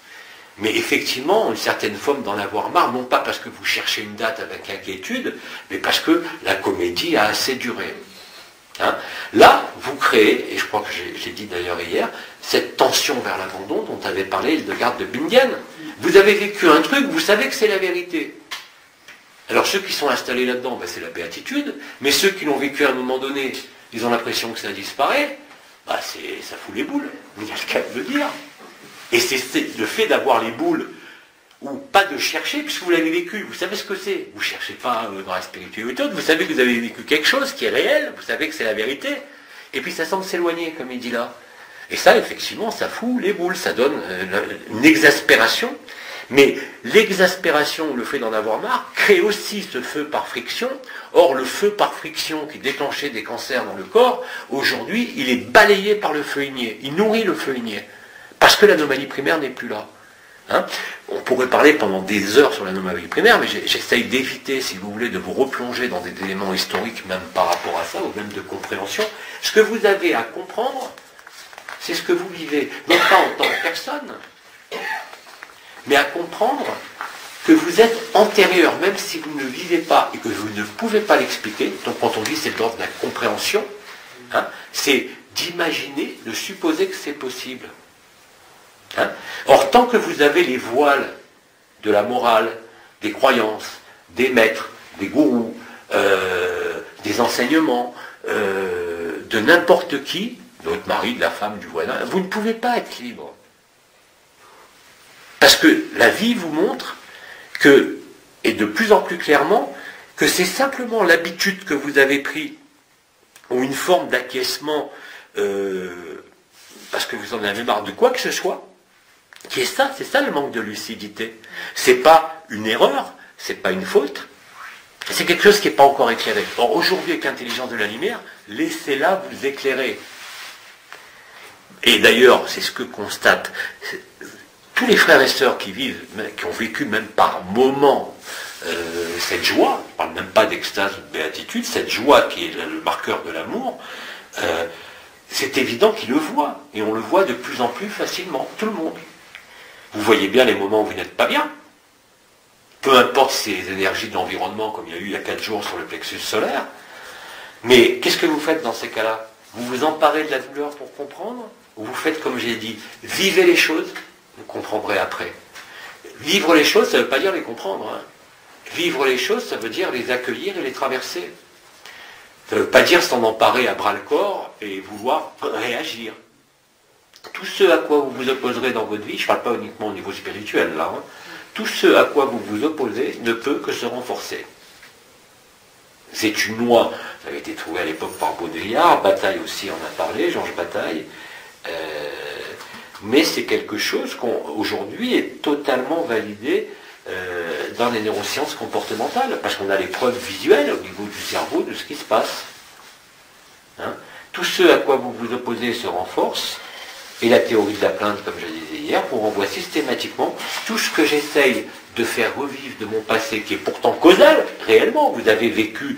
mais effectivement une certaine forme d'en avoir marre, non pas parce que vous cherchez une date avec inquiétude, mais parce que la comédie a assez duré. Hein? Là, vous créez, et je crois que j'ai dit d'ailleurs hier, cette tension vers l'abandon dont avait parlé Hildegard de Bingen. Vous avez vécu un truc, vous savez que c'est la vérité. Alors ceux qui sont installés là-dedans, ben, c'est la béatitude, mais ceux qui l'ont vécu à un moment donné, ils ont l'impression que ça disparaît, ben, ça fout les boules, vous avez le cas de le dire. Et c'est le fait d'avoir les boules, ou pas de chercher, puisque vous l'avez vécu, vous savez ce que c'est. Vous ne cherchez pas dans la spiritualité, vous savez que vous avez vécu quelque chose qui est réel, vous savez que c'est la vérité, et puis ça semble s'éloigner, comme il dit là. Et ça, effectivement, ça fout les boules, ça donne une exaspération. Mais l'exaspération, le fait d'en avoir marre, crée aussi ce feu par friction. Or, le feu par friction qui déclenchait des cancers dans le corps, aujourd'hui, il est balayé par le feu igné. Il nourrit le feu igné. Parce que l'anomalie primaire n'est plus là. Hein? On pourrait parler pendant des heures sur l'anomalie primaire, mais j'essaye d'éviter, si vous voulez, de vous replonger dans des éléments historiques, même par rapport à ça, ou même de compréhension. Ce que vous avez à comprendre, c'est ce que vous vivez, non pas en tant que personne, mais à comprendre que vous êtes antérieur, même si vous ne le vivez pas et que vous ne pouvez pas l'expliquer. Donc quand on dit c'est de l'ordre de la compréhension, hein, c'est d'imaginer, de supposer que c'est possible. Hein? Or, tant que vous avez les voiles de la morale, des croyances, des maîtres, des gourous, des enseignements, de n'importe qui, de votre mari, de la femme, du voisin, vous ne pouvez pas être libre. Parce que la vie vous montre que, et de plus en plus clairement, que c'est simplement l'habitude que vous avez prise, ou une forme d'acquiescement, parce que vous en avez marre de quoi que ce soit, qui est ça, c'est ça le manque de lucidité. C'est pas une erreur, c'est pas une faute, c'est quelque chose qui n'est pas encore éclairé. Or aujourd'hui, avec l'intelligence de la lumière, laissez-la vous éclairer. Et d'ailleurs, c'est ce que constate tous les frères et sœurs qui vivent, qui ont vécu même par moments cette joie, je ne parle même pas d'extase ou de béatitude, cette joie qui est le marqueur de l'amour, c'est évident qu'ils le voient, et on le voit de plus en plus facilement, tout le monde. Vous voyez bien les moments où vous n'êtes pas bien, peu importe ces énergies de l'environnement, comme il y a eu il y a 4 jours sur le plexus solaire, mais qu'est-ce que vous faites dans ces cas-là? Vous vous emparez de la douleur pour comprendre, ou vous faites comme j'ai dit, vivez les choses, vous comprendrez après. Vivre les choses, ça ne veut pas dire les comprendre. Hein. Vivre les choses, ça veut dire les accueillir et les traverser. Ça ne veut pas dire s'en emparer à bras-le-corps et vouloir réagir. Tout ce à quoi vous vous opposerez dans votre vie, je ne parle pas uniquement au niveau spirituel là, hein, tout ce à quoi vous vous opposez ne peut que se renforcer. C'est une loi, ça avait été trouvé à l'époque par Baudrillard, Bataille aussi en a parlé, Georges Bataille, mais c'est quelque chose qu'aujourd'hui est totalement validé dans les neurosciences comportementales, parce qu'on a les preuves visuelles au niveau du cerveau de ce qui se passe. Hein? Tout ce à quoi vous vous opposez se renforce, et la théorie de la plainte, comme je disais hier, vous renvoie systématiquement tout ce que j'essaye de faire revivre de mon passé, qui est pourtant causal, réellement. Vous avez vécu,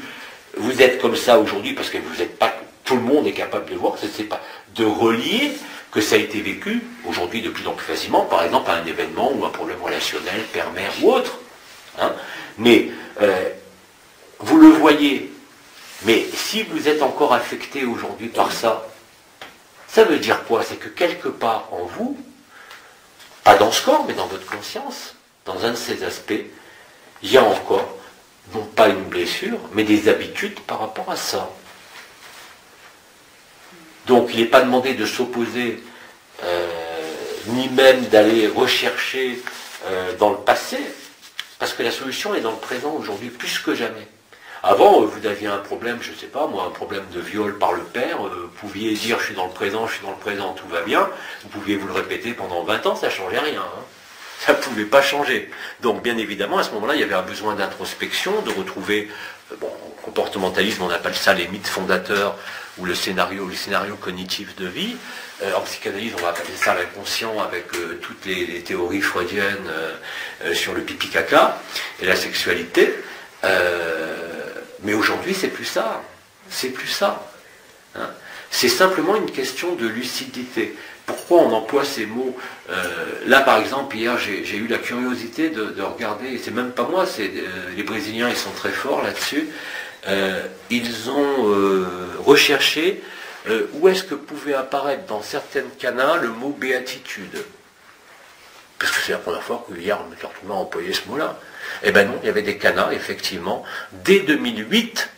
vous êtes comme ça aujourd'hui, parce que vous n'êtes pas, tout le monde est capable de le voir, c'est pas de relier que ça a été vécu, aujourd'hui de plus en plus facilement, par exemple à un événement ou un problème relationnel, père-mère ou autre. Hein. Mais vous le voyez, mais si vous êtes encore affecté aujourd'hui par ça, ça veut dire quoi? C'est que quelque part en vous, pas dans ce corps, mais dans votre conscience, dans un de ces aspects, il y a encore, non pas une blessure, mais des habitudes par rapport à ça. Donc il n'est pas demandé de s'opposer, ni même d'aller rechercher dans le passé, parce que la solution est dans le présent aujourd'hui, plus que jamais. Avant, vous aviez un problème, je ne sais pas, moi, un problème de viol par le père, vous pouviez dire je suis dans le présent, tout va bien, vous pouviez vous le répéter pendant 20 ans, ça ne changeait rien. Hein. Ça ne pouvait pas changer. Donc bien évidemment, à ce moment-là, il y avait un besoin d'introspection, de retrouver, bon, en comportementalisme, on appelle ça les mythes fondateurs, ou le scénario cognitif de vie. En psychanalyse, on va appeler ça l'inconscient avec toutes les théories freudiennes sur le pipi caca et la sexualité. Mais aujourd'hui, c'est plus ça. C'est plus ça. Hein. C'est simplement une question de lucidité. Pourquoi on emploie ces mots là, par exemple, hier, j'ai eu la curiosité de regarder, et c'est même pas moi, c'est les Brésiliens, ils sont très forts là-dessus. Ils ont recherché où est-ce que pouvait apparaître dans certaines canas le mot béatitude. Parce que c'est la première fois que hier, on me suis retrouvé à employer ce mot-là. Eh ben non, il y avait des canas, effectivement, dès 2008,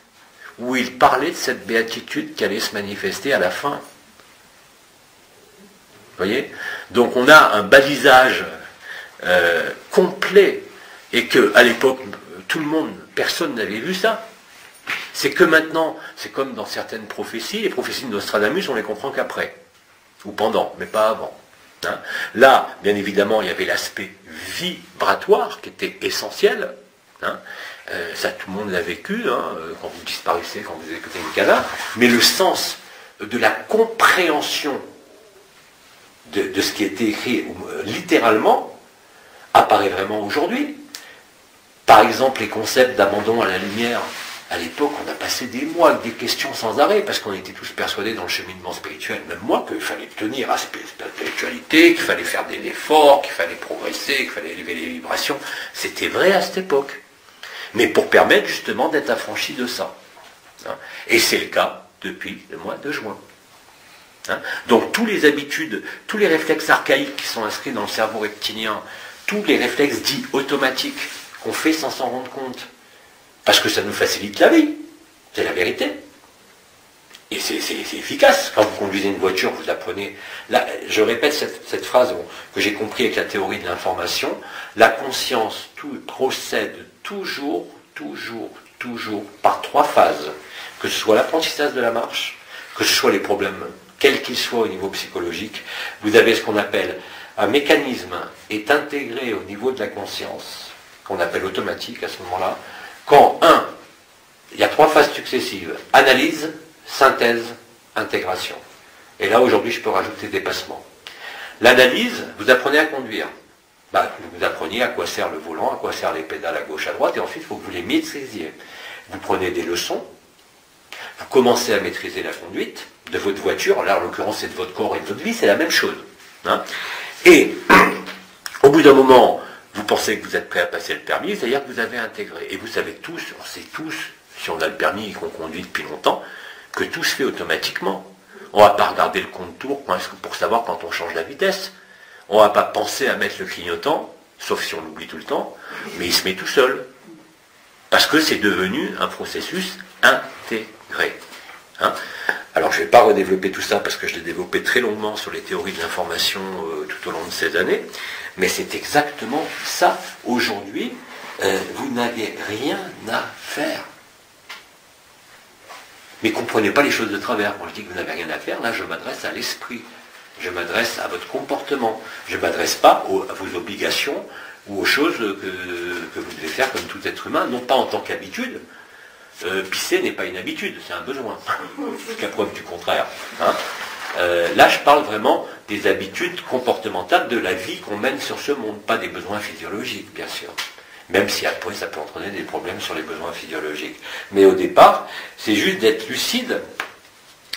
où ils parlaient de cette béatitude qui allait se manifester à la fin. Vous voyez? Donc on a un balisage complet, et qu'à l'époque, tout le monde, personne n'avait vu ça. C'est que maintenant, c'est comme dans certaines prophéties, les prophéties de Nostradamus, on les comprend qu'après, ou pendant, mais pas avant. Hein. Là, bien évidemment, il y avait l'aspect vibratoire qui était essentiel. Hein. Ça, tout le monde l'a vécu, hein, quand vous disparaissez, quand vous écoutez une cana, mais le sens de la compréhension de ce qui était écrit littéralement apparaît vraiment aujourd'hui. Par exemple, les concepts d'abandon à la lumière. À l'époque, on a passé des mois avec des questions sans arrêt, parce qu'on était tous persuadés dans le cheminement spirituel, même moi, qu'il fallait tenir à cette spiritualité, qu'il fallait faire des efforts, qu'il fallait progresser, qu'il fallait élever les vibrations. C'était vrai à cette époque. Mais pour permettre justement d'être affranchi de ça. Hein. Et c'est le cas depuis le mois de juin. Hein. Donc tous les habitudes, tous les réflexes archaïques qui sont inscrits dans le cerveau reptilien, tous les réflexes dits automatiques qu'on fait sans s'en rendre compte, parce que ça nous facilite la vie, c'est la vérité. Et c'est efficace. Quand vous conduisez une voiture, vous apprenez... Là, je répète cette phrase que j'ai compris avec la théorie de l'information. La conscience procède toujours par 3 phases. Que ce soit l'apprentissage de la marche, que ce soit les problèmes, quels qu'ils soient au niveau psychologique, vous avez ce qu'on appelle un mécanisme est intégré au niveau de la conscience, qu'on appelle automatique à ce moment-là, quand, il y a 3 phases successives, analyse, synthèse, intégration. Et là, aujourd'hui, je peux rajouter dépassement. L'analyse, vous apprenez à conduire. Vous appreniez à quoi sert le volant, à quoi servent les pédales à gauche, à droite, et ensuite, il faut que vous les maîtrisiez. Vous prenez des leçons, vous commencez à maîtriser la conduite de votre voiture, là, en l'occurrence, c'est de votre corps et de votre vie, c'est la même chose. Hein. Et, au bout d'un moment, vous pensez que vous êtes prêt à passer le permis, c'est-à-dire que vous avez intégré. Et vous savez tous, on sait tous, si on a le permis et qu'on conduit depuis longtemps, que tout se fait automatiquement. On ne va pas regarder le compte-tour pour savoir quand on change la vitesse. On ne va pas penser à mettre le clignotant, sauf si on l'oublie tout le temps, mais il se met tout seul. Parce que c'est devenu un processus intégré. Hein. Alors je ne vais pas redévelopper tout ça parce que je l'ai développé très longuement sur les théories de l'information tout au long de ces années, mais c'est exactement ça. Aujourd'hui, vous n'avez rien à faire. Mais comprenez pas les choses de travers. Quand je dis que vous n'avez rien à faire, là je m'adresse à l'esprit. Je m'adresse à votre comportement. Je ne m'adresse pas à vos obligations ou aux choses que vous devez faire comme tout être humain, non pas en tant qu'habitude. Pisser n'est pas une habitude, c'est un besoin. Jusqu'à preuve du contraire. Hein. Là, je parle vraiment des habitudes comportementales de la vie qu'on mène sur ce monde, pas des besoins physiologiques, bien sûr. Même si après, ça peut entraîner des problèmes sur les besoins physiologiques. Mais au départ, c'est juste d'être lucide,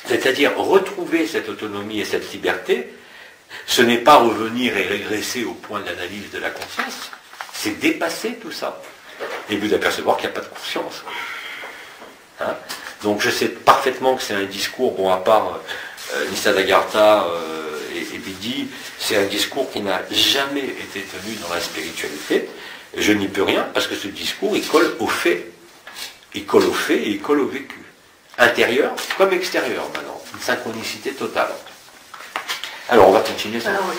c'est-à-dire retrouver cette autonomie et cette liberté. Ce n'est pas revenir et régresser au point de l'analyse de la conscience, c'est dépasser tout ça. Et vous apercevoir qu'il n'y a pas de conscience. Hein. Donc je sais parfaitement que c'est un discours, bon à part Nisargadatta et Bidi, c'est un discours qui n'a jamais été tenu dans la spiritualité. Je n'y peux rien parce que ce discours, il colle aux faits. Il colle aux faits et il colle au vécu. Intérieur comme extérieur maintenant. Une synchronicité totale. Alors on va continuer ça. Alors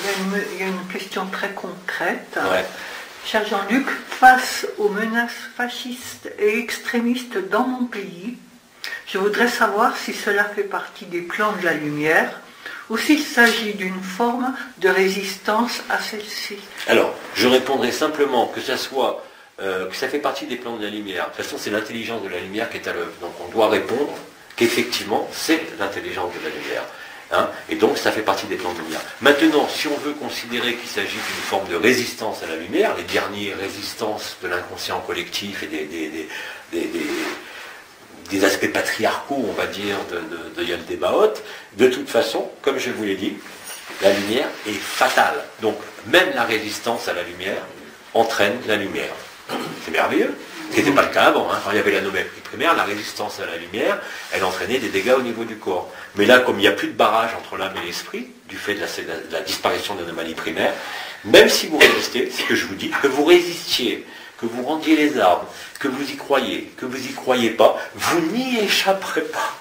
il y a une question très concrète. Ouais. Cher Jean-Luc, face aux menaces fascistes et extrémistes dans mon pays, je voudrais savoir si cela fait partie des plans de la lumière ou s'il s'agit d'une forme de résistance à celle-ci. Alors, je répondrai simplement que ça soit que ça fait partie des plans de la lumière. De toute façon, c'est l'intelligence de la lumière qui est à l'œuvre. Donc on doit répondre qu'effectivement, c'est l'intelligence de la lumière. Hein, et donc, ça fait partie des plans de lumière. Maintenant, si on veut considérer qu'il s'agit d'une forme de résistance à la lumière, les dernières résistances de l'inconscient collectif et des aspects patriarcaux, on va dire, de Yaldabaoth, de toute façon, comme je vous l'ai dit, la lumière est fatale. Donc, même la résistance à la lumière entraîne la lumière. C'est merveilleux. Ce qui n'était pas le cas avant. Hein. Quand il y avait l'anomalie primaire, la résistance à la lumière, elle entraînait des dégâts au niveau du corps. Mais là, comme il n'y a plus de barrage entre l'âme et l'esprit, du fait de la disparition de l'anomalie primaire, même si vous résistez, c'est ce que je vous dis, que vous résistiez, que vous rendiez les armes, que vous y croyez, que vous n'y croyez pas, vous n'y échapperez pas.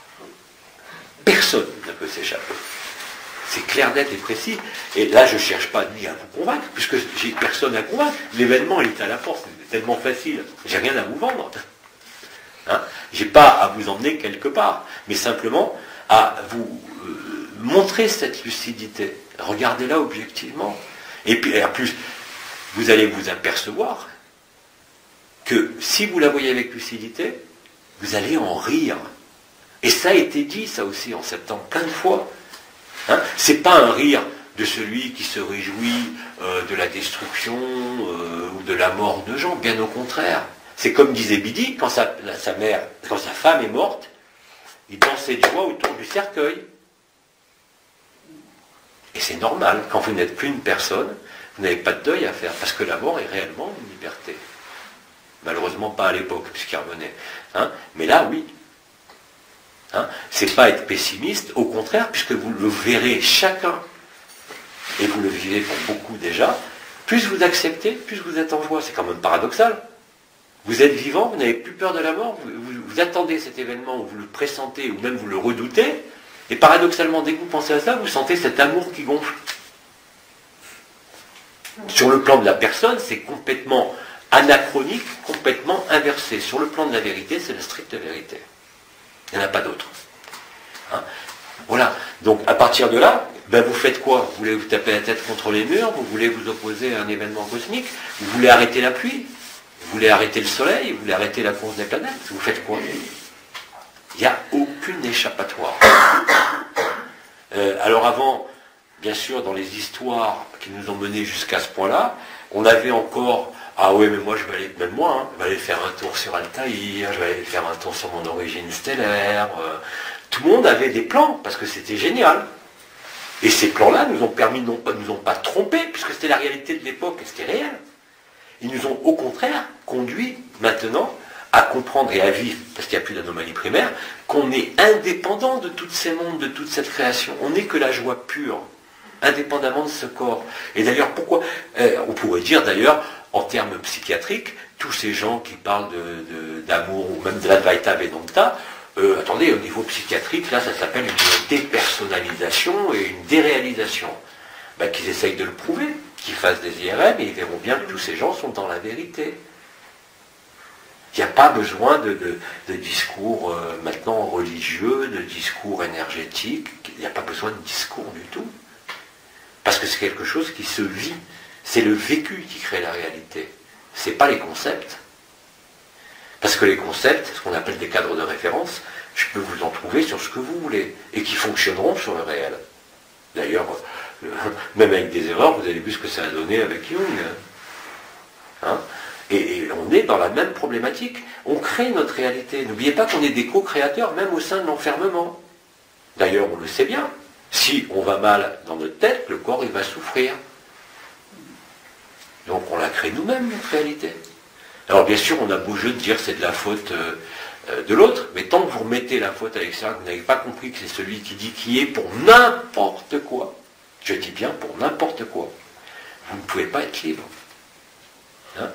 Personne ne peut s'échapper. C'est clair, net et précis. Et là, je ne cherche pas ni à vous convaincre, puisque j'ai personne à convaincre. L'événement, il est à la porte. C'est tellement facile. J'ai rien à vous vendre. Hein, j'ai pas à vous emmener quelque part, mais simplement à vous montrer cette lucidité. Regardez-la objectivement. Et puis, en plus, vous allez vous apercevoir que si vous la voyez avec lucidité, vous allez en rire. Et ça a été dit, ça aussi, en septembre, plein de fois. Hein, c'est pas un rire de celui qui se réjouit de la destruction ou de la mort de gens, bien au contraire. C'est comme disait Bidi, quand sa femme est morte, il dansait de joie autour du cercueil. Et c'est normal, quand vous n'êtes plus une personne, vous n'avez pas de deuil à faire, parce que la mort est réellement une liberté. Malheureusement pas à l'époque, puisqu'il revenait. Hein, mais là, oui. Hein, c'est pas être pessimiste, au contraire, puisque vous le verrez chacun, et vous le vivez pour beaucoup déjà, plus vous acceptez, plus vous êtes en joie. C'est quand même paradoxal. Vous êtes vivant, vous n'avez plus peur de la mort, vous attendez cet événement, ou vous le pressentez, ou même vous le redoutez, et paradoxalement, dès que vous pensez à ça, vous sentez cet amour qui gonfle. Sur le plan de la personne, c'est complètement anachronique, complètement inversé. Sur le plan de la vérité, c'est la stricte vérité. Il n'y en a pas d'autre. Hein, voilà. Donc, à partir de là, ben, vous faites quoi? Vous voulez vous taper la tête contre les murs? Vous voulez vous opposer à un événement cosmique? Vous voulez arrêter la pluie? Vous voulez arrêter le soleil? Vous voulez arrêter la course des planètes? Vous faites quoi? Il n'y a aucune échappatoire. Alors avant, bien sûr, dans les histoires qui nous ont menés jusqu'à ce point-là, on avait encore... Ah oui, mais moi, je vais aller, même moi, hein, je vais aller faire un tour sur Altaïr, je vais aller faire un tour sur mon origine stellaire. Tout le monde avait des plans, parce que c'était génial. Et ces plans-là nous ont permis, nous ont pas trompés, puisque c'était la réalité de l'époque, et c'était réel. Ils nous ont au contraire conduit maintenant à comprendre et à vivre, parce qu'il n'y a plus d'anomalie primaire, qu'on est indépendant de tous ces mondes, de toute cette création. On n'est que la joie pure, indépendamment de ce corps. Et d'ailleurs, pourquoi on pourrait dire d'ailleurs, en termes psychiatriques, tous ces gens qui parlent d'amour, ou même de l'Advaita Vedanta, attendez, au niveau psychiatrique, là, ça s'appelle une dépersonnalisation et une déréalisation. Ben, qu'ils essayent de le prouver, qu'ils fassent des IRM, et ils verront bien que tous ces gens sont dans la vérité. Il n'y a pas besoin de discours maintenant religieux, de discours énergétiques, il n'y a pas besoin de discours du tout. Parce que c'est quelque chose qui se vit. C'est le vécu qui crée la réalité. Ce n'est pas les concepts. Parce que les concepts, ce qu'on appelle des cadres de référence, je peux vous en trouver sur ce que vous voulez, et qui fonctionneront sur le réel. D'ailleurs, même avec des erreurs, vous avez vu ce que ça a donné avec Jung. Hein, et on est dans la même problématique. On crée notre réalité. N'oubliez pas qu'on est des co-créateurs, même au sein de l'enfermement. D'ailleurs, on le sait bien. Si on va mal dans notre tête, le corps il va souffrir. Donc on la crée nous-mêmes, notre réalité. Alors bien sûr, on a beau jeu de dire c'est de la faute de l'autre, mais tant que vous remettez la faute à l'extérieur, que vous n'avez pas compris que c'est celui qui dit qui est pour n'importe quoi, je dis bien pour n'importe quoi, vous ne pouvez pas être libre. Hein,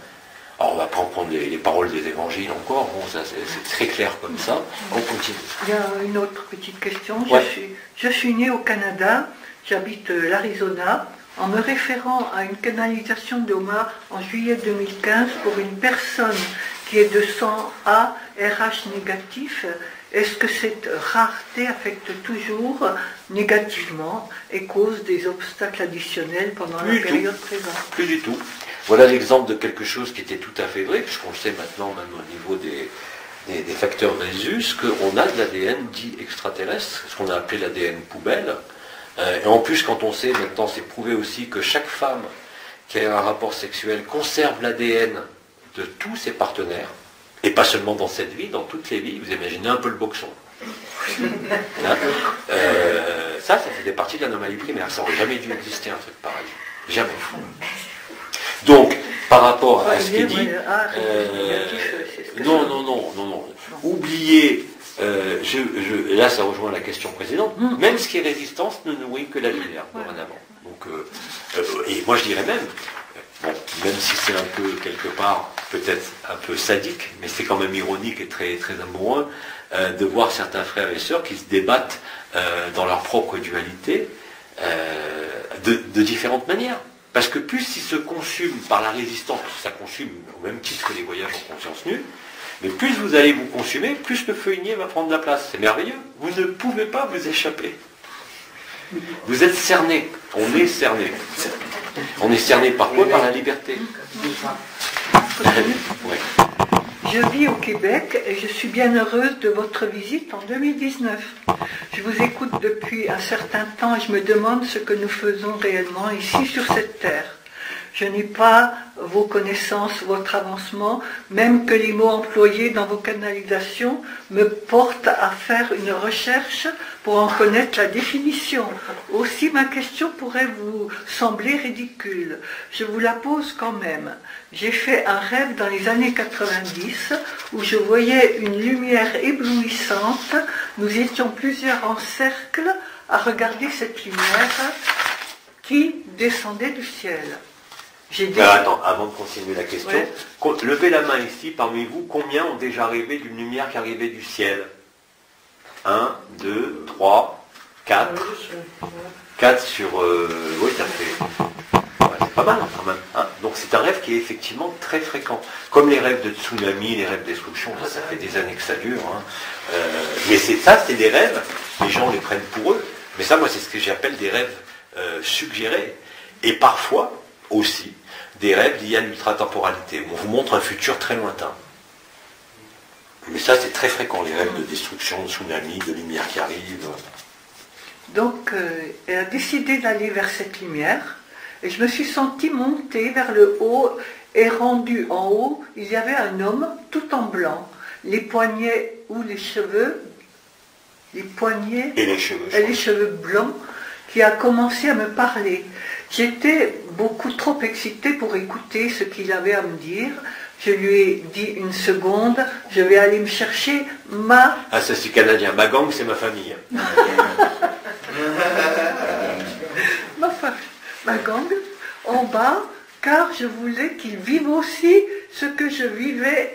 alors on va pas prendre les paroles des évangiles encore, bon ça c'est très clair comme ça, on continue. Il y a une autre petite question. Ouais. Je suis née au Canada, j'habite l'Arizona. En me référant à une canalisation d'Oma en juillet 2015 pour une personne qui est de sang A, RH négatif, est-ce que cette rareté affecte toujours négativement et cause des obstacles additionnels pendant la période présente? Plus du tout. Voilà l'exemple de quelque chose qui était tout à fait vrai, puisqu'on le sait maintenant même au niveau des facteurs rhésus qu'on a de l'ADN dit extraterrestre, ce qu'on a appelé l'ADN poubelle. Et en plus, quand on sait, maintenant c'est prouvé aussi que chaque femme qui a un rapport sexuel conserve l'ADN de tous ses partenaires, et pas seulement dans cette vie, dans toutes les vies. Vous imaginez un peu le boxon. Hein, ça faisait partie de l'anomalie primaire. Ça n'aurait jamais dû exister un truc pareil. Jamais. Donc, par rapport à ce qui est dit, non. Oubliez, là ça rejoint la question précédente, même ce qui est résistance ne nourrit que la lumière, dorénavant. Donc, et moi je dirais même, bon, même si c'est un peu, quelque part, peut-être un peu sadique, mais c'est quand même ironique et très, très amoureux, de voir certains frères et sœurs qui se débattent dans leur propre dualité de différentes manières. Parce que plus ils se consument par la résistance, ça consume au même titre que les voyages en conscience nue, mais plus vous allez vous consumer, plus le feu igné va prendre la place. C'est merveilleux. Vous ne pouvez pas vous échapper. Vous êtes cerné. On est cerné. On est cerné par quoi? Par la liberté. Ouais. Je vis au Québec et je suis bien heureuse de votre visite en 2019. Je vous écoute depuis un certain temps et je me demande ce que nous faisons réellement ici sur cette terre. Je n'ai pas vos connaissances, votre avancement, même que les mots employés dans vos canalisations me portent à faire une recherche pour en connaître la définition. Aussi, ma question pourrait vous sembler ridicule. Je vous la pose quand même. J'ai fait un rêve dans les années 90 où je voyais une lumière éblouissante. Nous étions plusieurs en cercle à regarder cette lumière qui descendait du ciel. Attends, avant de continuer la question, levez la main ici, parmi vous, combien ont déjà rêvé d'une lumière qui arrivait du ciel? 1, 2, 3, 4. 4 sur... oui, ça fait... Ouais, c'est pas mal quand même. Hein, donc c'est un rêve qui est effectivement très fréquent. Comme les rêves de tsunami, les rêves de destruction, ça fait des années que ça dure. Hein. Mais c'est des rêves, les gens les prennent pour eux. Mais ça, moi, c'est ce que j'appelle des rêves suggérés. Et parfois, aussi, des rêves liés à l'ultratemporalité, où on vous montre un futur très lointain. Mais ça, c'est très fréquent, les rêves de destruction, de tsunami, de lumière qui arrive. Donc, elle a décidé d'aller vers cette lumière, et je me suis sentie monter vers le haut, et rendu en haut, il y avait un homme tout en blanc, les poignets ou les cheveux, les poignets et les cheveux blancs, qui a commencé à me parler. J'étais beaucoup trop excitée pour écouter ce qu'il avait à me dire. Je lui ai dit une seconde, je vais aller me chercher ma... Ah, ça c'est canadien. Ma gang, c'est ma famille. ma gang, en bas, car je voulais qu'il vive aussi ce que je vivais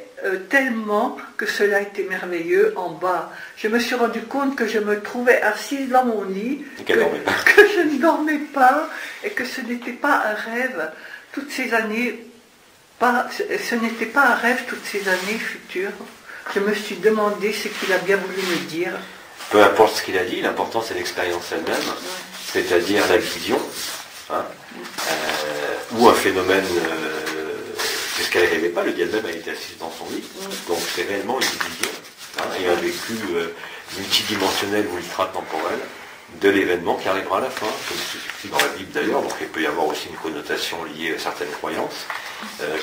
tellement que cela était merveilleux en bas. Je me suis rendu compte que je me trouvais assise dans mon lit, que je ne dormais pas et que ce n'était pas un rêve toutes ces années, ce n'était pas un rêve toutes ces années futures. Je me suis demandé ce qu'il a bien voulu me dire. Peu importe ce qu'il a dit, l'important c'est l'expérience elle-même, c'est-à-dire la vision, hein, ou un phénomène... parce qu'elle ne rêvait pas, le dit elle-même, elle était assise dans son lit. Donc c'est réellement une vision, hein, et un vécu multidimensionnel ou ultra-temporel de l'événement qui arrivera à la fin, comme c'est dans la Bible d'ailleurs. Donc il peut y avoir aussi une connotation liée à certaines croyances,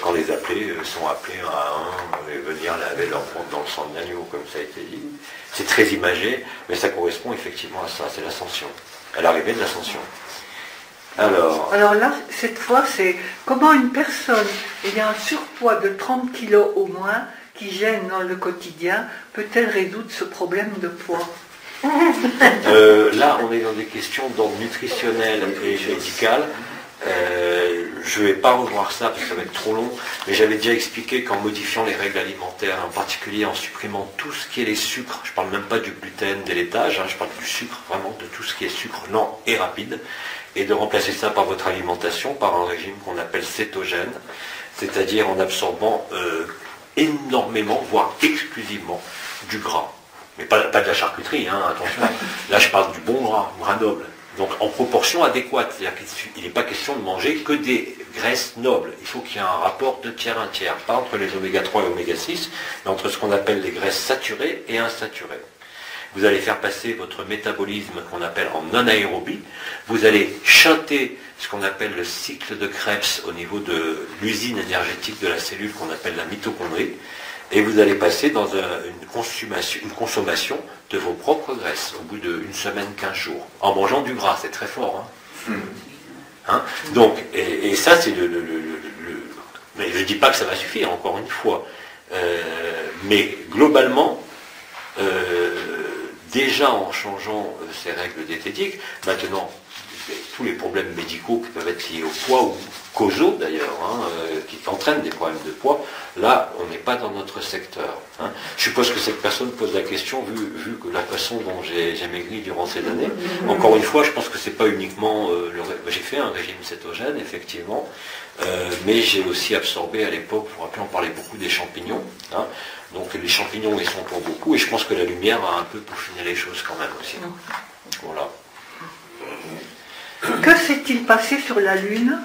quand les appelés sont appelés un à un et venir laver leur compte dans le sang de l'agneau, comme ça a été dit. C'est très imagé, mais ça correspond effectivement à ça, c'est l'ascension, à l'arrivée de l'ascension. Alors là, cette fois, c'est comment une personne ayant un surpoids de 30 kg au moins, qui gêne dans le quotidien, peut-elle résoudre ce problème de poids? Là, on est dans des questions d'ordre nutritionnel et médical. Je ne vais pas revoir ça parce que ça va être trop long, mais j'avais déjà expliqué qu'en modifiant les règles alimentaires, en particulier en supprimant tout ce qui est les sucres, je ne parle même pas du gluten, des laitages, hein, je parle du sucre, vraiment de tout ce qui est sucre lent et rapide, et de remplacer ça par votre alimentation, par un régime qu'on appelle cétogène, c'est-à-dire en absorbant énormément, voire exclusivement, du gras. Mais pas de la charcuterie, hein, attention. Là, je parle du bon gras, gras noble. Donc en proportion adéquate. C'est-à-dire qu'il n'est pas question de manger que des graisses nobles. Il faut qu'il y ait un rapport 2 tiers, 1 tiers. Pas entre les oméga 3 et oméga 6, mais entre ce qu'on appelle les graisses saturées et insaturées. Vous allez faire passer votre métabolisme qu'on appelle en non-aérobie. Vous allez chanter ce qu'on appelle le cycle de Krebs au niveau de l'usine énergétique de la cellule qu'on appelle la mitochondrie. Et vous allez passer dans une consommation de vos propres graisses au bout d'une semaine, 15 jours. En mangeant du gras, c'est très fort. Hein. Donc, et ça c'est mais je ne dis pas que ça va suffire, encore une fois. Mais globalement, déjà en changeant ces règles diététiques, maintenant, tous les problèmes médicaux qui peuvent être liés au poids, ou causaux d'ailleurs, qui entraînent des problèmes de poids, là, on n'est pas dans notre secteur. Hein. Je suppose que cette personne pose la question, vu que la façon dont j'ai maigri durant ces années. Encore une fois, je pense que c'est pas uniquement... j'ai fait un régime cétogène, effectivement, mais j'ai aussi absorbé à l'époque, vous vous rappelez, on parlait beaucoup des champignons. Hein. Donc les champignons, ils sont pour beaucoup, et je pense que la lumière a un peu peaufiné les choses quand même aussi. Voilà. Que s'est-il passé sur la Lune?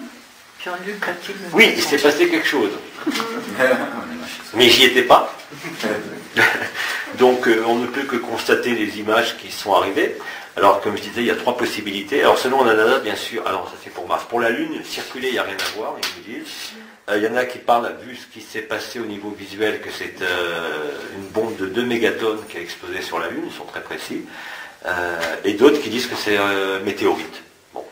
Jean-Luc a-t-il... Oui, il s'est passé quelque chose. Mais j'y étais pas. Donc on ne peut que constater les images qui sont arrivées. Alors comme je disais, il y a 3 possibilités. Alors selon Anana, bien sûr, alors ça c'est pour Mars. Pour la Lune, circuler, il n'y a rien à voir, ils nous disent. Il y en a qui parlent, vu ce qui s'est passé au niveau visuel, que c'est une bombe de 2 mégatonnes qui a explosé sur la Lune, ils sont très précis. Et d'autres qui disent que c'est météorite. Bon.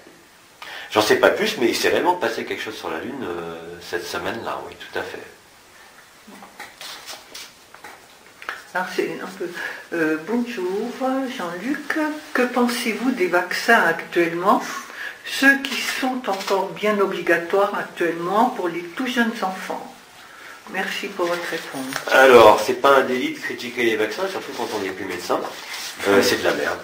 J'en sais pas plus, mais il s'est réellement passé quelque chose sur la Lune cette semaine-là, oui, tout à fait. Alors c'est un peu... bonjour Jean-Luc, que pensez-vous des vaccins actuellement, ceux qui sont encore bien obligatoires actuellement pour les tout jeunes enfants? Merci pour votre réponse. Alors, c'est pas un délit de critiquer les vaccins, surtout quand on n'est plus médecin. C'est de la merde.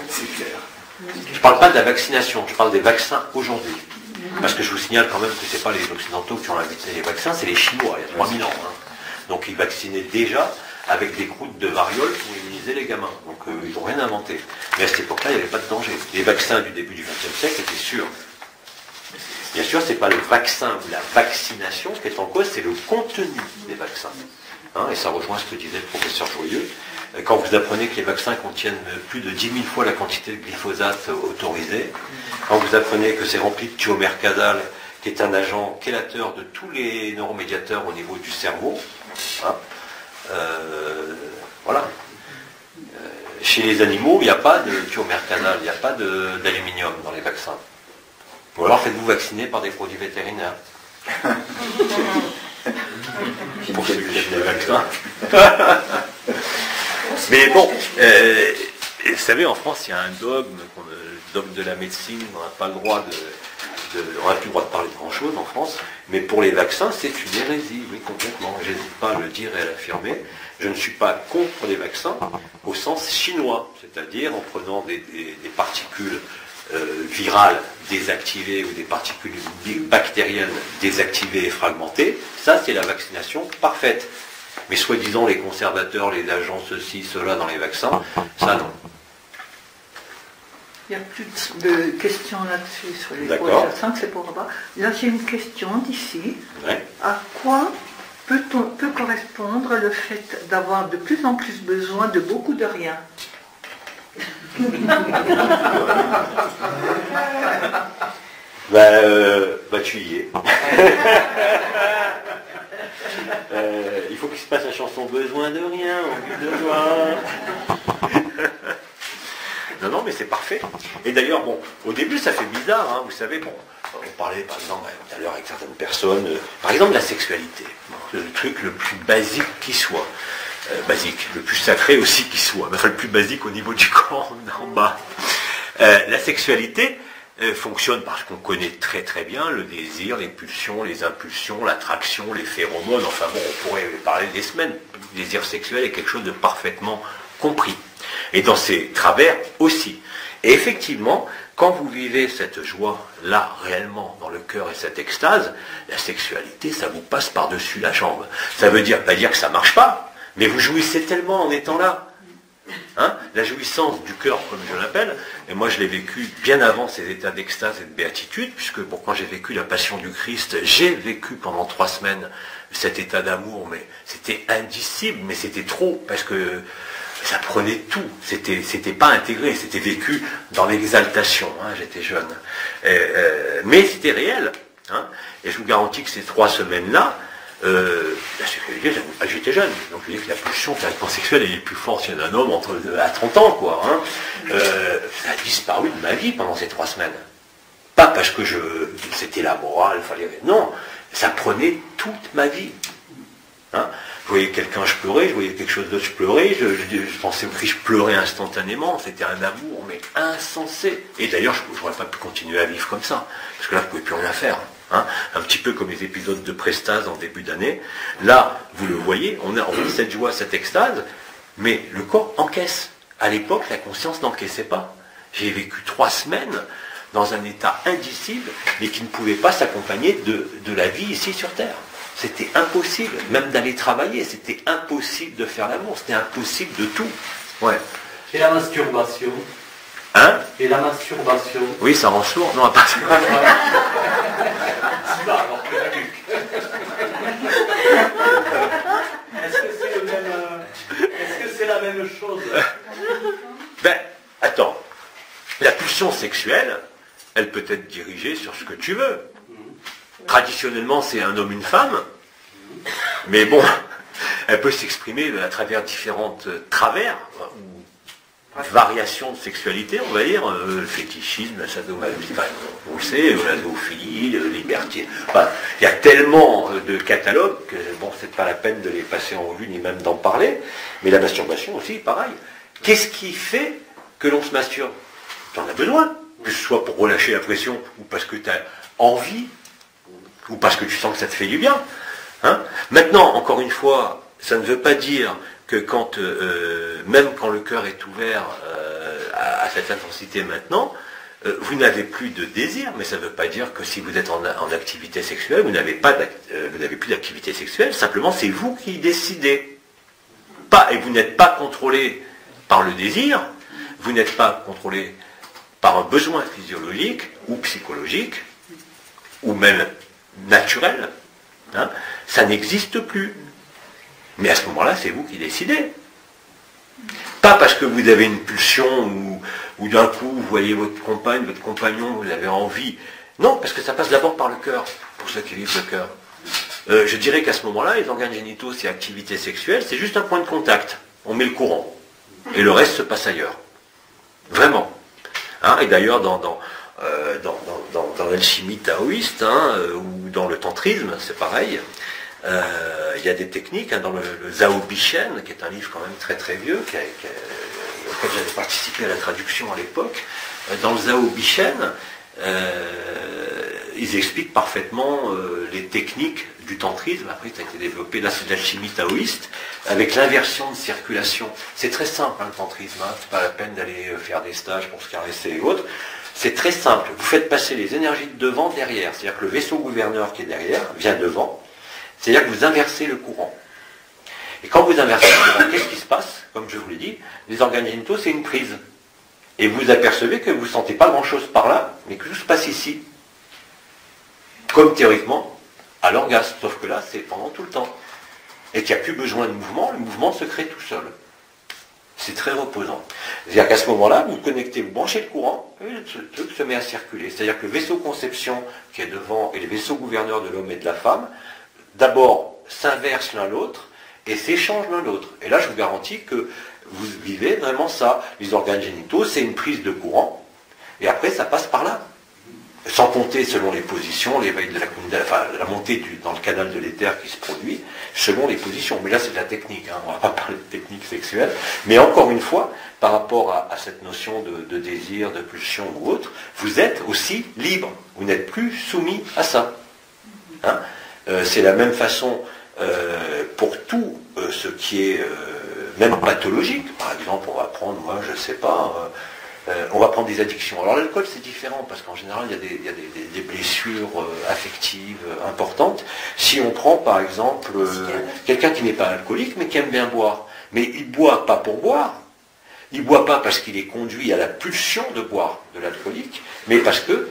C'est clair. Je ne parle pas de la vaccination, je parle des vaccins aujourd'hui. Parce que je vous signale quand même que ce n'est pas les Occidentaux qui ont invité les vaccins, c'est les Chinois, il y a 3000 ans. Hein. Donc ils vaccinaient déjà avec des croûtes de variole pour immuniser les gamins. Donc ils n'ont rien inventé. Mais à cette époque-là, il n'y avait pas de danger. Les vaccins du début du XXe siècle étaient sûrs. Bien sûr, ce n'est pas le vaccin ou la vaccination qui est en cause, c'est le contenu des vaccins. Hein, et ça rejoint ce que disait le professeur Joyeux. Quand vous apprenez que les vaccins contiennent plus de 10 000 fois la quantité de glyphosate autorisée, quand vous apprenez que c'est rempli de thiomercazole, qui est un agent chélateur de tous les neuromédiateurs au niveau du cerveau, hein, voilà. Chez les animaux, il n'y a pas de thiomercazole, il n'y a pas d'aluminium dans les vaccins. Ou alors faites-vous vacciner par des produits vétérinaires. Pour ceux qui aiment les vaccins. Mais bon, vous savez, en France, il y a un dogme, le dogme de la médecine, on n'a pas le droit on n'a plus le droit de parler de grand-chose en France, mais pour les vaccins, c'est une hérésie, oui, complètement. Je n'hésite pas à le dire et à l'affirmer. Je ne suis pas contre les vaccins au sens chinois, c'est-à-dire en prenant des particules virales désactivées ou des particules bactériennes désactivées et fragmentées. Ça, c'est la vaccination parfaite. Mais soi-disant les conservateurs, les agents, ceci, cela dans les vaccins, ça non. Il n'y a plus de questions là-dessus sur les vaccins, c'est pour là-bas. Là, j'ai une question d'ici. Ouais. À quoi peut correspondre le fait d'avoir de plus en plus besoin de beaucoup de rien? Tu y es. Il faut qu'il se passe la chanson Besoin de rien, envie de toi. Non, mais c'est parfait. Et d'ailleurs, bon, au début, ça fait bizarre, hein, vous savez, bon, on parlait, par exemple, tout à l'heure avec certaines personnes, par exemple, la sexualité, le truc le plus basique qui soit, basique, le plus sacré aussi qui soit, enfin, le plus basique au niveau du corps, en bas. La sexualité fonctionne parce qu'on connaît très très bien le désir, les pulsions, les impulsions, l'attraction, les phéromones, enfin bon, on pourrait parler des semaines. Le désir sexuel est quelque chose de parfaitement compris. Et dans ses travers aussi. Et effectivement, quand vous vivez cette joie-là, réellement, dans le cœur et cette extase, la sexualité, ça vous passe par-dessus la jambe. Ça veut dire, pas dire que ça ne marche pas, mais vous jouissez tellement en étant là. Hein, la jouissance du cœur, comme je l'appelle, et moi je l'ai vécu bien avant ces états d'extase et de béatitude, puisque quand j'ai vécu la passion du Christ, j'ai vécu pendant 3 semaines cet état d'amour, mais c'était indicible, mais c'était trop, parce que ça prenait tout, c'était pas intégré, c'était vécu dans l'exaltation, hein, j'étais jeune, mais c'était réel, hein, et je vous garantis que ces 3 semaines-là, j'étais jeune, donc je veux dire que la pulsion théoriquement sexuelle est plus forte chez un homme à 30 ans, quoi. Hein. Ça a disparu de ma vie pendant ces 3 semaines. Pas parce que c'était la morale, non, ça prenait toute ma vie. Hein. Je voyais quelqu'un, je pleurais, je voyais quelque chose d'autre, je pleurais, je pensais au Christ, je pleurais instantanément, c'était un amour, mais insensé. Et d'ailleurs, je n'aurais pas pu continuer à vivre comme ça, parce que là, je ne pouvais plus rien faire. Hein, un petit peu comme les épisodes de prestase en début d'année. Là, vous le voyez, on vit cette joie, cette extase, mais le corps encaisse. À l'époque, la conscience n'encaissait pas. J'ai vécu 3 semaines dans un état indicible, mais qui ne pouvait pas s'accompagner de la vie ici sur Terre. C'était impossible, même d'aller travailler, c'était impossible de faire l'amour, c'était impossible de tout. Ouais. Et la masturbation? Hein? Et la masturbation? Oui, ça rend sourd. Non, pas Est-ce que c'est la même chose? Ben, attends. La pulsion sexuelle, elle peut être dirigée sur ce que tu veux. Traditionnellement, c'est un homme, une femme. Mais bon, elle peut s'exprimer à travers différentes travers, variations de sexualité, on va dire, le fétichisme, la sadomasochisme, on le sait, la zoophilie, le liberté. Enfin, il y a tellement de catalogues que bon, c'est pas la peine de les passer en revue ni même d'en parler. Mais la masturbation aussi, pareil. Qu'est-ce qui fait que l'on se masturbe? Tu en as besoin, que ce soit pour relâcher la pression, ou parce que tu as envie, ou parce que tu sens que ça te fait du bien. Hein? Maintenant, encore une fois, ça ne veut pas dire que quand, même quand le cœur est ouvert à cette intensité maintenant, vous n'avez plus de désir, mais ça ne veut pas dire que si vous êtes en activité sexuelle, vous n'avez plus d'activité sexuelle, simplement c'est vous qui décidez. Et vous n'êtes pas contrôlé par le désir, vous n'êtes pas contrôlé par un besoin physiologique ou psychologique, ou même naturel, hein, ça n'existe plus. Mais à ce moment-là, c'est vous qui décidez. Pas parce que vous avez une pulsion ou d'un coup vous voyez votre compagne, votre compagnon, vous avez envie. Non, parce que ça passe d'abord par le cœur, pour ceux qui vivent le cœur. Je dirais qu'à ce moment-là, les organes génitaux, c'est activité sexuelle, c'est juste un point de contact. On met le courant. Et le reste se passe ailleurs. Vraiment. Hein, et d'ailleurs, dans l'alchimie taoïste, hein, ou dans le tantrisme, c'est pareil. Il y a des techniques, hein, dans le Zhao Bichen, qui est un livre quand même très très vieux, auquel j'avais participé à la traduction à l'époque. Dans le Zhao Bichen, ils expliquent parfaitement les techniques du tantrisme. Après, ça a été développé, là c'est de l'alchimie taoïste, avec l'inversion de circulation. C'est très simple, hein, le tantrisme, hein, c'est pas la peine d'aller faire des stages pour se caresser et autres. C'est très simple, vous faites passer les énergies de devant derrière, c'est-à-dire que le vaisseau gouverneur qui est derrière vient devant, c'est-à-dire que vous inversez le courant. Et quand vous inversez le courant, qu'est-ce qui se passe? Comme je vous l'ai dit, les organes génitaux, c'est une prise. Et vous apercevez que vous ne sentez pas grand-chose par là, mais que tout se passe ici. Comme théoriquement, à l'orgasme, sauf que là, c'est pendant tout le temps. Et qu'il n'y a plus besoin de mouvement, le mouvement se crée tout seul. C'est très reposant. C'est-à-dire qu'à ce moment-là, vous connectez, vous branchez le courant, et le truc se met à circuler. C'est-à-dire que le vaisseau conception qui est devant et le vaisseau gouverneur de l'homme et de la femme, d'abord s'inversent l'un l'autre et s'échangent l'un l'autre. Et là, je vous garantis que vous vivez vraiment ça. Les organes génitaux, c'est une prise de courant, et après, ça passe par là. Sans compter selon les positions, l'éveil de la montée dans le canal de l'éther qui se produit, selon les positions. Mais là, c'est de la technique, hein. On ne va pas parler de technique sexuelle. Mais encore une fois, par rapport à cette notion de désir, de pulsion ou autre, vous êtes aussi libre. Vous n'êtes plus soumis à ça. Hein, c'est la même façon pour tout ce qui est même pathologique. Par exemple, on va prendre, moi, je ne sais pas... on va prendre des addictions. Alors l'alcool c'est différent parce qu'en général il y a des blessures affectives importantes. Si on prend par exemple quelqu'un qui n'est pas alcoolique mais qui aime bien boire, mais il boit pas pour boire, Il ne boit pas parce qu'il est conduit à la pulsion de boire de l'alcoolique, mais parce que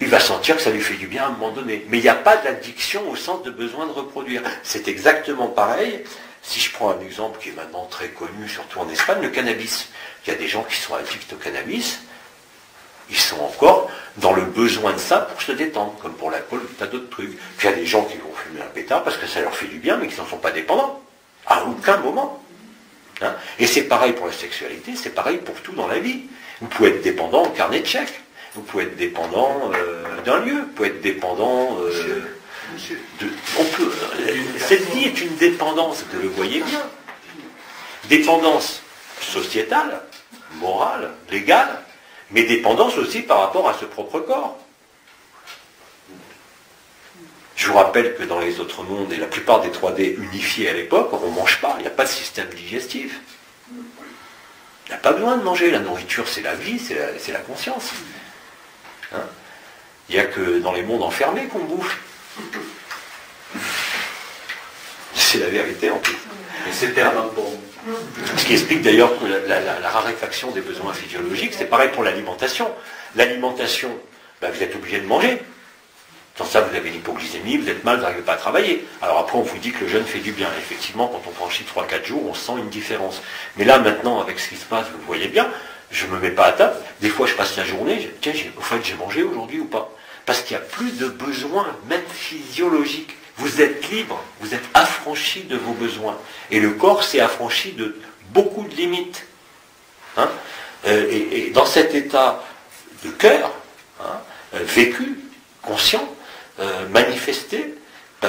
il va sentir que ça lui fait du bien à un moment donné. Mais il n'y a pas d'addiction au sens de besoin de reproduire. C'est exactement pareil. Si je prends un exemple qui est maintenant très connu, surtout en Espagne, le cannabis. Il y a des gens qui sont addicts au cannabis, ils sont encore dans le besoin de ça pour se détendre, comme pour l'alcool, tas d'autres trucs. Puis il y a des gens qui vont fumer un pétard parce que ça leur fait du bien, mais qui n'en sont pas dépendants. À aucun moment. Hein. Et c'est pareil pour la sexualité, c'est pareil pour tout dans la vie. Vous pouvez être dépendant au carnet de chèques, vous pouvez être dépendant d'un lieu, vous pouvez être dépendant cette vie est une dépendance, vous le voyez bien. Dépendance sociétale, morale, légale, mais dépendance aussi par rapport à ce propre corps. Je vous rappelle que dans les autres mondes, et la plupart des 3D unifiés à l'époque, on ne mange pas, il n'y a pas de système digestif. Il n'y a pas besoin de manger, la nourriture c'est la vie, c'est la conscience. Hein, il n'y a que dans les mondes enfermés qu'on bouffe. C'est la vérité en plus. Et c'est tellement bon. Ce qui explique d'ailleurs que la raréfaction des besoins physiologiques, c'est pareil pour l'alimentation. L'alimentation, vous êtes obligé de manger. Sans ça, vous avez l'hypoglycémie, vous êtes mal, vous n'arrivez pas à travailler. Alors après, on vous dit que le jeûne fait du bien. Effectivement, quand on franchit 3-4 jours, on sent une différence. Mais là, maintenant, avec ce qui se passe, vous le voyez bien, je ne me mets pas à table. Des fois, je passe la journée, tiens, au fait, j'ai mangé aujourd'hui ou pas? Parce qu'il n'y a plus de besoins, même physiologiques. Vous êtes libre, vous êtes affranchi de vos besoins. Et le corps s'est affranchi de beaucoup de limites. Hein, et dans cet état de cœur, hein, vécu, conscient, manifesté,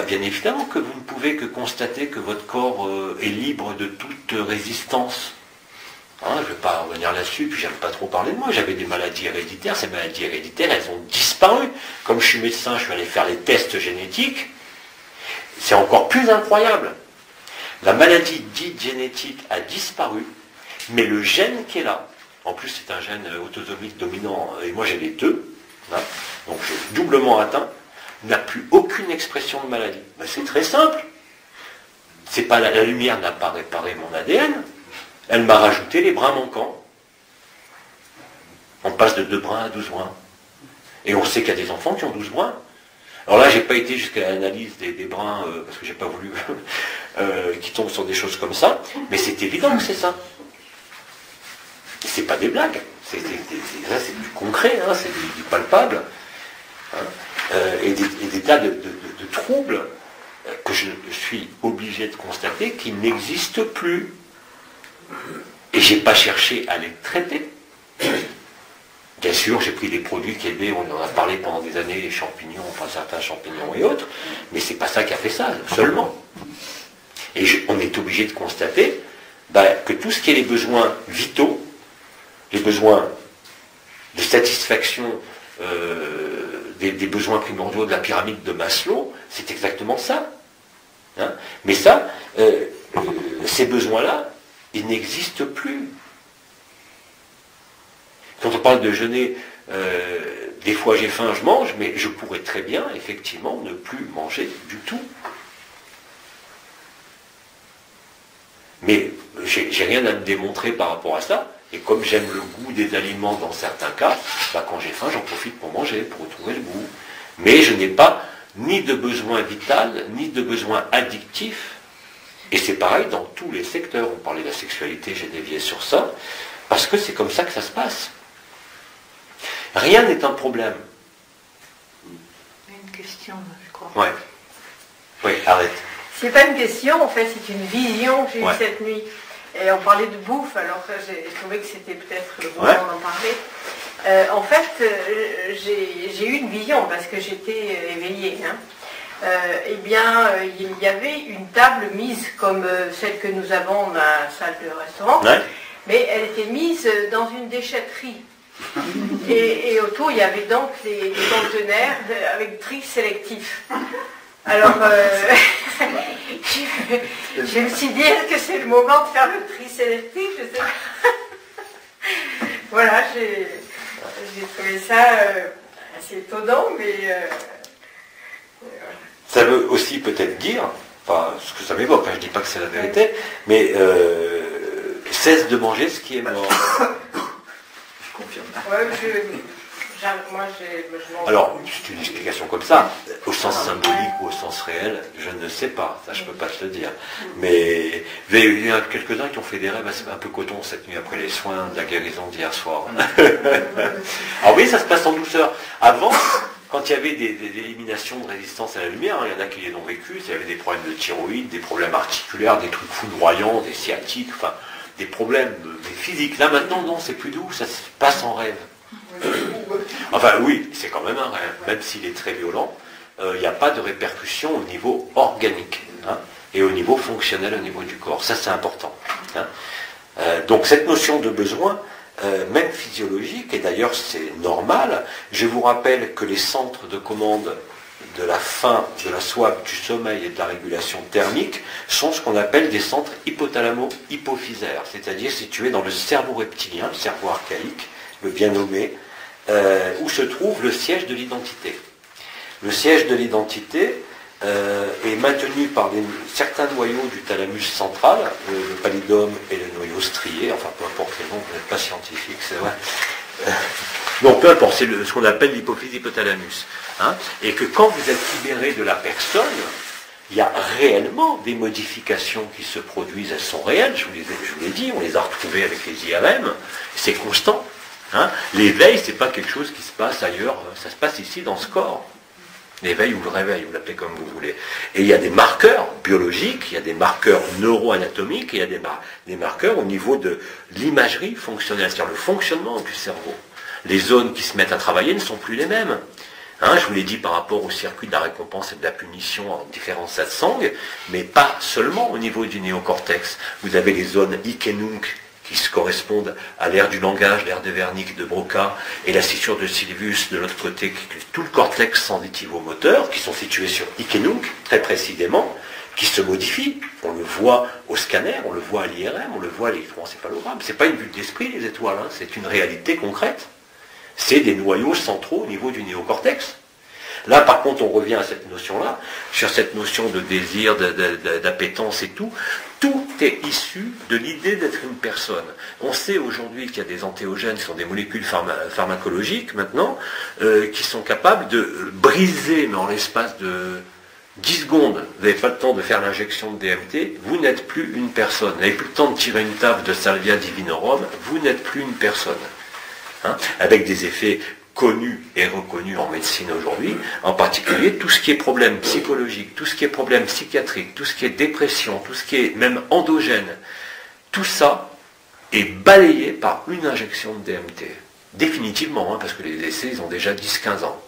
bien évidemment que vous ne pouvez que constater que votre corps est libre de toute résistance. Hein, je ne vais pas revenir là-dessus, puis j'aime pas trop parler de moi. J'avais des maladies héréditaires, ces maladies héréditaires, elles ont disparu. Comme je suis médecin, je suis allé faire les tests génétiques. C'est encore plus incroyable. La maladie dite génétique a disparu, mais le gène qui est là, en plus c'est un gène autosomique dominant, et moi j'ai les deux, hein, donc je suis doublement atteint, n'a plus aucune expression de maladie. C'est très simple. C'est pas la lumière n'a pas réparé mon ADN, elle m'a rajouté les brins manquants. On passe de 2 brins à 12 brins. Et on sait qu'il y a des enfants qui ont 12 brins. Alors là, j'ai pas été jusqu'à l'analyse des brins, parce que j'ai pas voulu, qui tombent sur des choses comme ça, mais c'est évident que c'est ça. C'est pas des blagues, c'est du concret, hein, c'est du palpable. Hein, et des tas de troubles que je suis obligé de constater qui n'existent plus. Et j'ai pas cherché à les traiter. Bien sûr, j'ai pris des produits qui aidaient, on en a parlé pendant des années, les champignons, enfin certains champignons et autres, mais c'est pas ça qui a fait ça, seulement. Et on est obligé de constater que tout ce qui est les besoins vitaux, les besoins de satisfaction des besoins primordiaux de la pyramide de Maslow, c'est exactement ça. Hein, mais ça, ces besoins-là, ils n'existent plus. Quand on parle de jeûner, des fois j'ai faim, je mange, mais je pourrais très bien, effectivement, ne plus manger du tout. Mais j'ai rien à me démontrer par rapport à ça, et comme j'aime le goût des aliments dans certains cas, quand j'ai faim, j'en profite pour manger, pour retrouver le goût. Mais je n'ai pas ni de besoin vital, ni de besoin addictif, et c'est pareil dans tous les secteurs. On parlait de la sexualité, j'ai dévié sur ça, parce que c'est comme ça que ça se passe. Rien n'est un problème. Une question, je crois. Ouais. Oui, arrête. C'est pas une question, en fait, c'est une vision que j'ai Ouais. eue cette nuit. Et on parlait de bouffe, alors j'ai trouvé que c'était peut-être le bon Ouais. moment d'en parler. En fait, j'ai eu une vision parce que j'étais éveillée. Hein. Eh bien, il y avait une table mise comme celle que nous avons dans la salle de restaurant, Ouais. mais elle était mise dans une déchetterie. Et autour, il y avait donc les conteneurs avec tri sélectif. Alors, je me suis dit, est-ce que c'est le moment de faire le tri sélectif? Je sais pas. Voilà, j'ai trouvé ça assez étonnant, mais... Ça veut aussi peut-être dire, enfin, ce que ça m'évoque, hein, je ne dis pas que c'est la vérité, mais cesse de manger ce qui est mort. Je confirme. Ouais, moi, je mange. Alors, c'est une explication comme ça, au sens symbolique ou au sens réel, je ne sais pas, ça je peux pas te le dire. Mais il y en a quelques-uns qui ont fait des rêves un peu coton cette nuit après les soins de la guérison d'hier soir. Alors oui, ça se passe en douceur. Avant, quand il y avait des éliminations de résistance à la lumière, il y en a qui les ont vécues, il y avait des problèmes de thyroïde, des problèmes articulaires, des trucs foudroyants, des sciatiques, enfin, des problèmes physiques. Là maintenant, non, c'est plus doux, ça se passe en rêve. Enfin oui, c'est quand même un rêve, même s'il est très violent, il n'y a pas de répercussion au niveau organique, hein, et au niveau fonctionnel, au niveau du corps. Ça c'est important. Hein. Donc cette notion de besoin, même physiologique, et d'ailleurs c'est normal, je vous rappelle que les centres de commande de la faim, de la soif, du sommeil et de la régulation thermique sont ce qu'on appelle des centres hypothalamo-hypophysaires, c'est-à-dire situés dans le cerveau reptilien, le cerveau archaïque, le bien nommé, où se trouve le siège de l'identité. Le siège de l'identité est maintenu par certains noyaux du thalamus central, le pallidum et le noyau strié, enfin peu importe les noms, vous n'êtes pas scientifique, c'est vrai. Donc peu importe, c'est ce qu'on appelle l'hypophyse hypothalamus. Hein, et que quand vous êtes libéré de la personne, il y a réellement des modifications qui se produisent, elles sont réelles, je vous l'ai dit, on les a retrouvées avec les IRM, c'est constant. Hein. L'éveil, c'est pas quelque chose qui se passe ailleurs, ça se passe ici dans ce corps. L'éveil ou le réveil, vous l'appelez comme vous voulez. Et il y a des marqueurs biologiques, il y a des marqueurs neuroanatomiques, et il y a des marqueurs au niveau de l'imagerie fonctionnelle, c'est-à-dire le fonctionnement du cerveau. Les zones qui se mettent à travailler ne sont plus les mêmes. Hein, je vous l'ai dit par rapport au circuit de la récompense et de la punition en différents satsangs, mais pas seulement au niveau du néocortex. Vous avez les zones Ikenunk, qui se correspondent à l'ère du langage, l'ère de Wernicke, de Broca, et la scissure de Sylvius de l'autre côté, tout le cortex sensitivo-moteur, qui sont situés sur Ikenunk, très précisément, qui se modifient. On le voit au scanner, on le voit à l'IRM, on le voit à l'électroencéphalogramme. C'est pas une vue d'esprit, les étoiles, hein, c'est une réalité concrète. C'est des noyaux centraux au niveau du néocortex. Là, par contre, on revient à cette notion-là, sur cette notion de désir, d'appétence et tout. Tout est issu de l'idée d'être une personne. On sait aujourd'hui qu'il y a des antéogènes, qui sont des molécules pharmacologiques maintenant, qui sont capables de briser, mais en l'espace de 10 secondes, vous n'avez pas le temps de faire l'injection de DMT, vous n'êtes plus une personne. Vous n'avez plus le temps de tirer une table de Salvia Divinorum, vous n'êtes plus une personne. Hein, avec des effets connus et reconnus en médecine aujourd'hui, en particulier tout ce qui est problème psychologique, tout ce qui est problème psychiatrique, tout ce qui est dépression, tout ce qui est même endogène, tout ça est balayé par une injection de DMT. Définitivement, hein, parce que les essais, ils ont déjà 10-15 ans.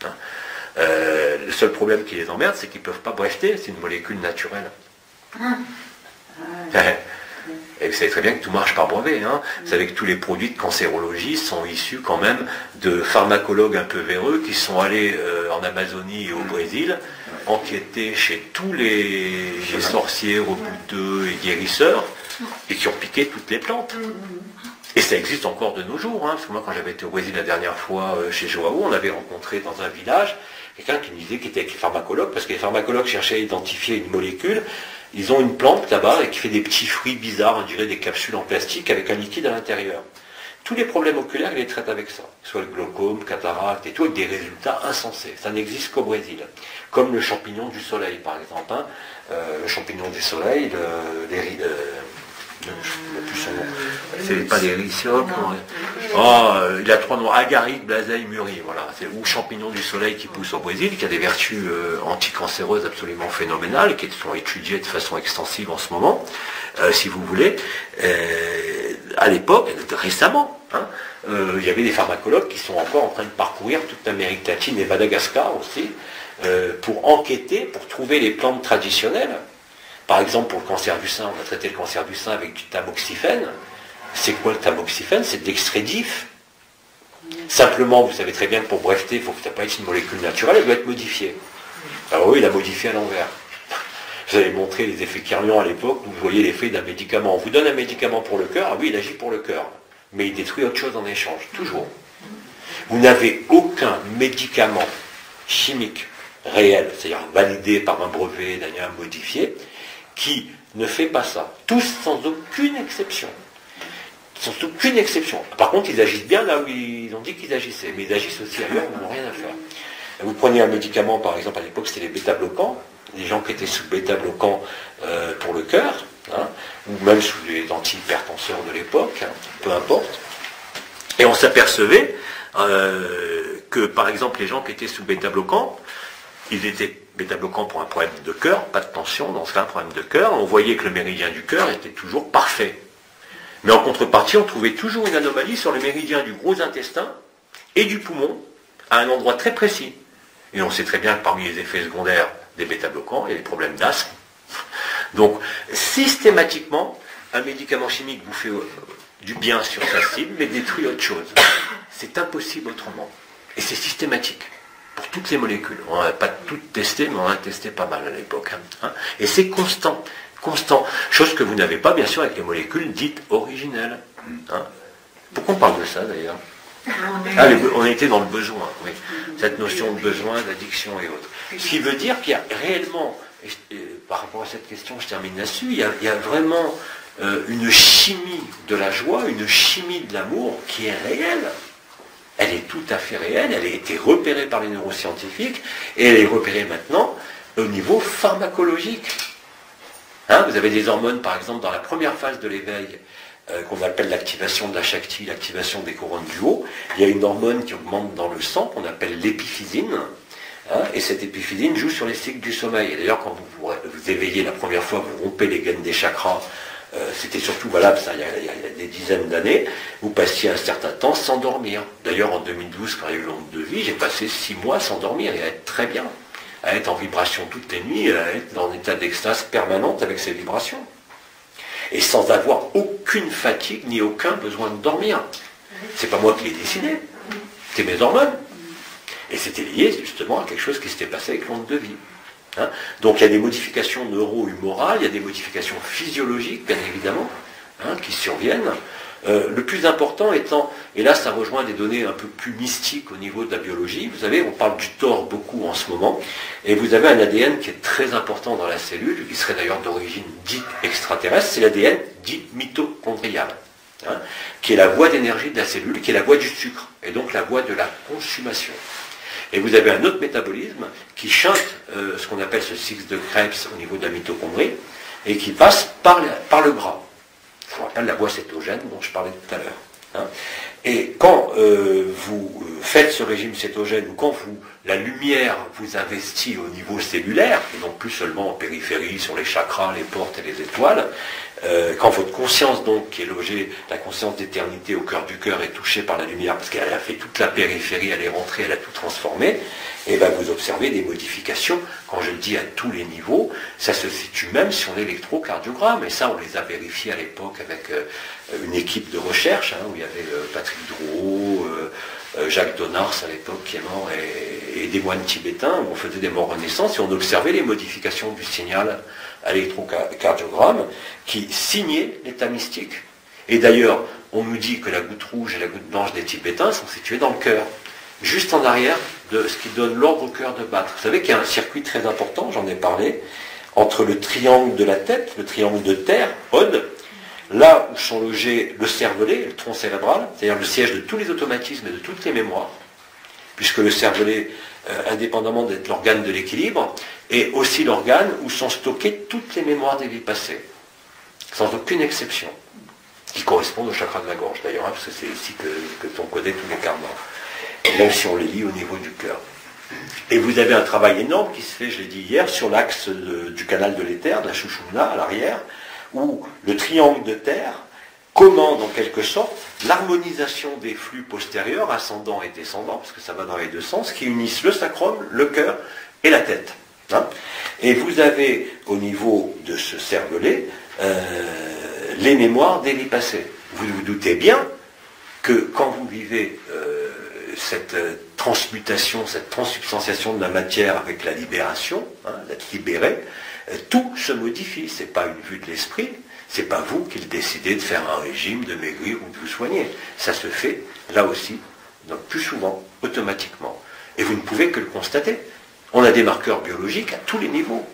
Hein. Le seul problème qui les emmerde, c'est qu'ils ne peuvent pas breveter, c'est une molécule naturelle. Et vous savez très bien que tout marche par brevet. Hein. Vous savez que tous les produits de cancérologie sont issus quand même de pharmacologues un peu véreux qui sont allés en Amazonie et au Brésil enquêter chez tous les sorciers, rebouteux et guérisseurs et qui ont piqué toutes les plantes. Et ça existe encore de nos jours. Hein, parce que moi, quand j'avais été au Brésil la dernière fois chez Joao, on avait rencontré dans un village quelqu'un qui nous disait qu'il était pharmacologue, parce que les pharmacologues cherchaient à identifier une molécule. Ils ont une plante là-bas qui fait des petits fruits bizarres, on dirait des capsules en plastique avec un liquide à l'intérieur. Tous les problèmes oculaires, ils les traitent avec ça. Soit le glaucome, cataracte et tout, avec des résultats insensés. Ça n'existe qu'au Brésil. Comme le champignon du soleil, par exemple. Hein. Le champignon du soleil, je ne sais plus son nom. C'est pas des ricioles. Il a 3 noms. Agaric, blaseille, mûri. Voilà. C'est ou champignon du soleil qui pousse au Brésil, qui a des vertus anticancéreuses absolument phénoménales, qui sont étudiées de façon extensive en ce moment, si vous voulez. À l'époque, récemment, hein, il y avait des pharmacologues qui sont encore en train de parcourir toute l'Amérique latine et Madagascar aussi, pour enquêter, pour trouver les plantes traditionnelles. Par exemple, pour le cancer du sein, on a traité le cancer du sein avec du tamoxifène. C'est quoi le tamoxifène? C'est de l'extrait d'if. Simplement, vous savez très bien que pour breveter, il faut que ça pas être une molécule naturelle, elle doit être modifiée. Alors oui, il a modifié à l'envers. Je vous avais montré les effets Kirlian à l'époque, où vous voyez l'effet d'un médicament. On vous donne un médicament pour le cœur, ah oui, il agit pour le cœur. Mais il détruit autre chose en échange, toujours. Vous n'avez aucun médicament chimique réel, c'est-à-dire validé par un brevet, d'ailleurs modifié, qui ne fait pas ça. Tous sans aucune exception. Sans aucune exception. Par contre, ils agissent bien là où ils ont dit qu'ils agissaient, mais ils agissent aussi ailleurs où ils n'ont rien à faire. Vous prenez un médicament, par exemple, à l'époque, c'était les bêta-bloquants, les gens qui étaient sous bêta-bloquants pour le cœur, hein, ou même sous les antihypertenseurs de l'époque, hein, peu importe. Et on s'apercevait que, par exemple, les gens qui étaient sous bêta-bloquants, ils étaient bêta-bloquants pour un problème de cœur, pas de tension, dans ce cas, un problème de cœur. On voyait que le méridien du cœur était toujours parfait. Mais en contrepartie, on trouvait toujours une anomalie sur le méridien du gros intestin et du poumon, à un endroit très précis. Et on sait très bien que parmi les effets secondaires des bêta-bloquants, il y a des problèmes d'asthme. Donc, systématiquement, un médicament chimique vous fait du bien sur sa cible, mais détruit autre chose. C'est impossible autrement. Et c'est systématique. Pour toutes les molécules. On n'a pas toutes testées, mais on en a testé pas mal à l'époque. Hein. Et c'est constant. Constant. Chose que vous n'avez pas, bien sûr, avec les molécules dites originelles. Hein. Pourquoi on parle de ça, d'ailleurs? On était dans le besoin, oui. Cette notion de besoin, d'addiction et autres. Ce qui veut dire qu'il y a réellement, par rapport à cette question, je termine là-dessus, il y a vraiment une chimie de la joie, une chimie de l'amour qui est réelle. Elle est tout à fait réelle, elle a été repérée par les neuroscientifiques, et elle est repérée maintenant au niveau pharmacologique. Hein, vous avez des hormones, par exemple, dans la première phase de l'éveil, qu'on appelle l'activation de la Shakti, l'activation des couronnes du haut. Il y a une hormone qui augmente dans le sang, qu'on appelle l'épiphysine, hein, et cette épiphysine joue sur les cycles du sommeil. Et d'ailleurs, quand vous éveillez la première fois, vous rompez les gaines des chakras, c'était surtout valable ça il y a des dizaines d'années, vous passiez un certain temps sans dormir. D'ailleurs, en 2012, quand il y a eu l'onde de vie, j'ai passé 6 mois sans dormir et à être très bien, à être en vibration toutes les nuits, à être dans un état d'extase permanente avec ces vibrations. Et sans avoir aucune fatigue ni aucun besoin de dormir. C'est pas moi qui l'ai décidé, c'est mes hormones. Et c'était lié justement à quelque chose qui s'était passé avec l'onde de vie. Hein. Donc il y a des modifications neuro-humorales, il y a des modifications physiologiques, bien évidemment, hein, qui surviennent. Le plus important étant, et là ça rejoint des données un peu plus mystiques au niveau de la biologie, vous savez, on parle du TOR beaucoup en ce moment, et vous avez un ADN qui est très important dans la cellule, qui serait d'ailleurs d'origine dite extraterrestre, c'est l'ADN dit mitochondrial, hein, qui est la voie d'énergie de la cellule, qui est la voie du sucre, et donc la voie de la consommation. Et vous avez un autre métabolisme qui chante ce qu'on appelle ce cycle de Krebs au niveau de la mitochondrie, et qui passe par le gras. Je vous rappelle la voie cétogène dont je parlais tout à l'heure. Hein. Et quand vous faites ce régime cétogène, ou quand la lumière vous investit au niveau cellulaire, et donc plus seulement en périphérie, sur les chakras, les portes et les étoiles, quand votre conscience, donc, qui est logée, la conscience d'éternité au cœur du cœur, est touchée par la lumière, parce qu'elle a fait toute la périphérie, elle est rentrée, elle a tout transformé, et bien vous observez des modifications, quand je le dis à tous les niveaux, ça se situe même sur l'électrocardiogramme, et ça on les a vérifiés à l'époque avec une équipe de recherche, hein, où il y avait Patrick Drouot, Jacques Donars à l'époque qui est mort, et des moines tibétains, où on faisait des morts renaissances, et on observait les modifications du signal à l'électrocardiogramme qui signaient l'état mystique. Et d'ailleurs, on nous dit que la goutte rouge et la goutte blanche des Tibétains sont situées dans le cœur, juste en arrière de ce qui donne l'ordre au cœur de battre. Vous savez qu'il y a un circuit très important, j'en ai parlé, entre le triangle de la tête, le triangle de terre, Ode, là où sont logés le cervelet, le tronc cérébral, c'est-à-dire le siège de tous les automatismes et de toutes les mémoires, puisque le cervelet, indépendamment d'être l'organe de l'équilibre, est aussi l'organe où sont stockées toutes les mémoires des vies passées, sans aucune exception, qui correspondent au chakra de la gorge d'ailleurs, hein, parce que c'est ici que on connaît tous les karmas, même si on les lit au niveau du cœur. Et vous avez un travail énorme qui se fait, je l'ai dit hier, sur l'axe du canal de l'éther, de la Shushumna à l'arrière, où le triangle de terre commande en quelque sorte l'harmonisation des flux postérieurs, ascendants et descendants, parce que ça va dans les deux sens, qui unissent le sacrum, le cœur et la tête. Hein. Et vous avez au niveau de ce cervelet les mémoires des vies passées. Vous vous doutez bien que quand vous vivez cette transmutation, cette transsubstantiation de la matière avec la libération, hein, d'être libéré, tout se modifie. Ce n'est pas une vue de l'esprit, ce n'est pas vous qui décidez de faire un régime, de maigrir ou de vous soigner. Ça se fait, là aussi, donc plus souvent, automatiquement. Et vous ne pouvez que le constater. On a des marqueurs biologiques à tous les niveaux.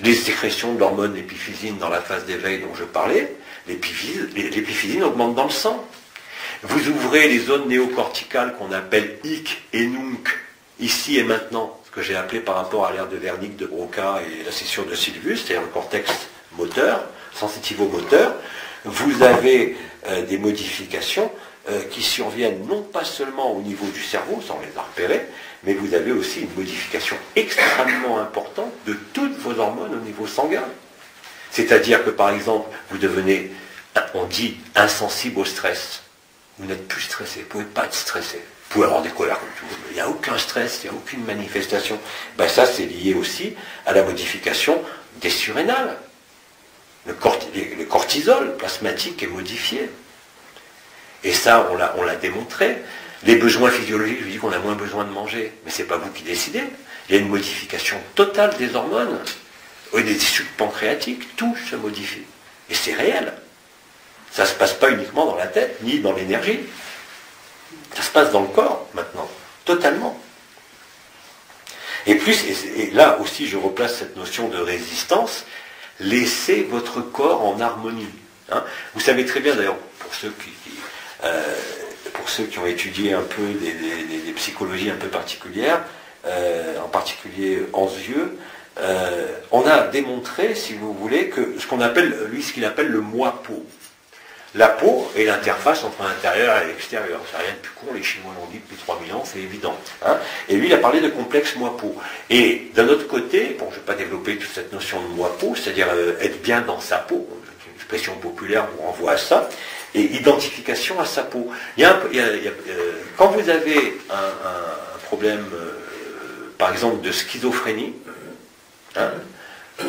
Les sécrétions de l'hormone épiphysine dans la phase d'éveil dont je parlais, l'épiphysine augmente dans le sang. Vous ouvrez les zones néocorticales qu'on appelle hic et nunc, ici et maintenant, ce que j'ai appelé par rapport à l'ère de Wernicke, de Broca et la scission de Sylvius, c'est-à-dire le cortex moteur, sensitivo-moteur. Vous avez des modifications qui surviennent non pas seulement au niveau du cerveau, sans les a repérés, mais vous avez aussi une modification extrêmement importante de toutes vos hormones au niveau sanguin. C'est-à-dire que par exemple, vous devenez, on dit, insensible au stress. Vous n'êtes plus stressé, vous ne pouvez pas être stressé. Vous pouvez avoir des colères comme tout le monde, mais il n'y a aucun stress, il n'y a aucune manifestation. Ben ça, c'est lié aussi à la modification des surrénales. Le cortisol plasmatique est modifié. Et ça, on l'a démontré. Les besoins physiologiques, je vous dis qu'on a moins besoin de manger, mais ce n'est pas vous qui décidez. Il y a une modification totale des hormones, des tissus pancréatiques, tout se modifie. Et c'est réel. Ça ne se passe pas uniquement dans la tête, ni dans l'énergie. Ça se passe dans le corps, maintenant, totalement. Et là aussi, je replace cette notion de résistance. Laissez votre corps en harmonie. Hein. Vous savez très bien, d'ailleurs, pour ceux qui ont étudié un peu des psychologies un peu particulières, en particulier Anzieux, on a démontré, si vous voulez, que ce qu'on appelle, lui, ce qu'il appelle le moi-peau. La peau est l'interface entre l'intérieur et l'extérieur. C'est rien de plus con, les Chinois l'ont dit depuis 3000 ans, c'est évident. Hein. Et lui, il a parlé de complexe moi-peau. Et d'un autre côté, bon, je ne vais pas développer toute cette notion de moi-peau, c'est-à-dire être bien dans sa peau, une expression populaire vous renvoie à ça, et identification à sa peau. Quand vous avez un problème, par exemple, de schizophrénie, hein,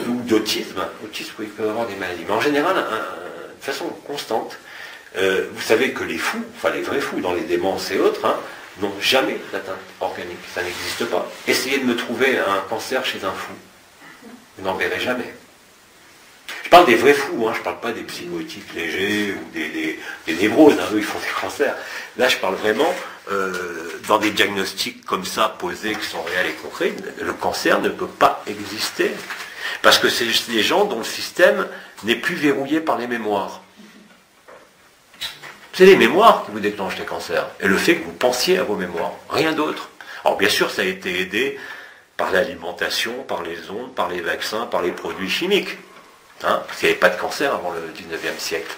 ou d'autisme, il peut avoir des maladies, mais en général, de façon constante, vous savez que les fous, enfin les vrais fous dans les démences et autres, hein, n'ont jamais d'atteinte organique, ça n'existe pas. Essayez de me trouver un cancer chez un fou, vous n'en verrez jamais. Je parle des vrais fous, hein, je ne parle pas des psychotiques légers ou des névroses, hein, eux ils font des cancers. Là je parle vraiment dans des diagnostics comme ça posés qui sont réels et concrets, le cancer ne peut pas exister. Parce que c'est des gens dont le système n'est plus verrouillé par les mémoires. C'est les mémoires qui vous déclenchent les cancers. Et le fait que vous pensiez à vos mémoires. Rien d'autre. Alors bien sûr, ça a été aidé par l'alimentation, par les ondes, par les vaccins, par les produits chimiques. Hein, parce qu'il n'y avait pas de cancer avant le 19e siècle.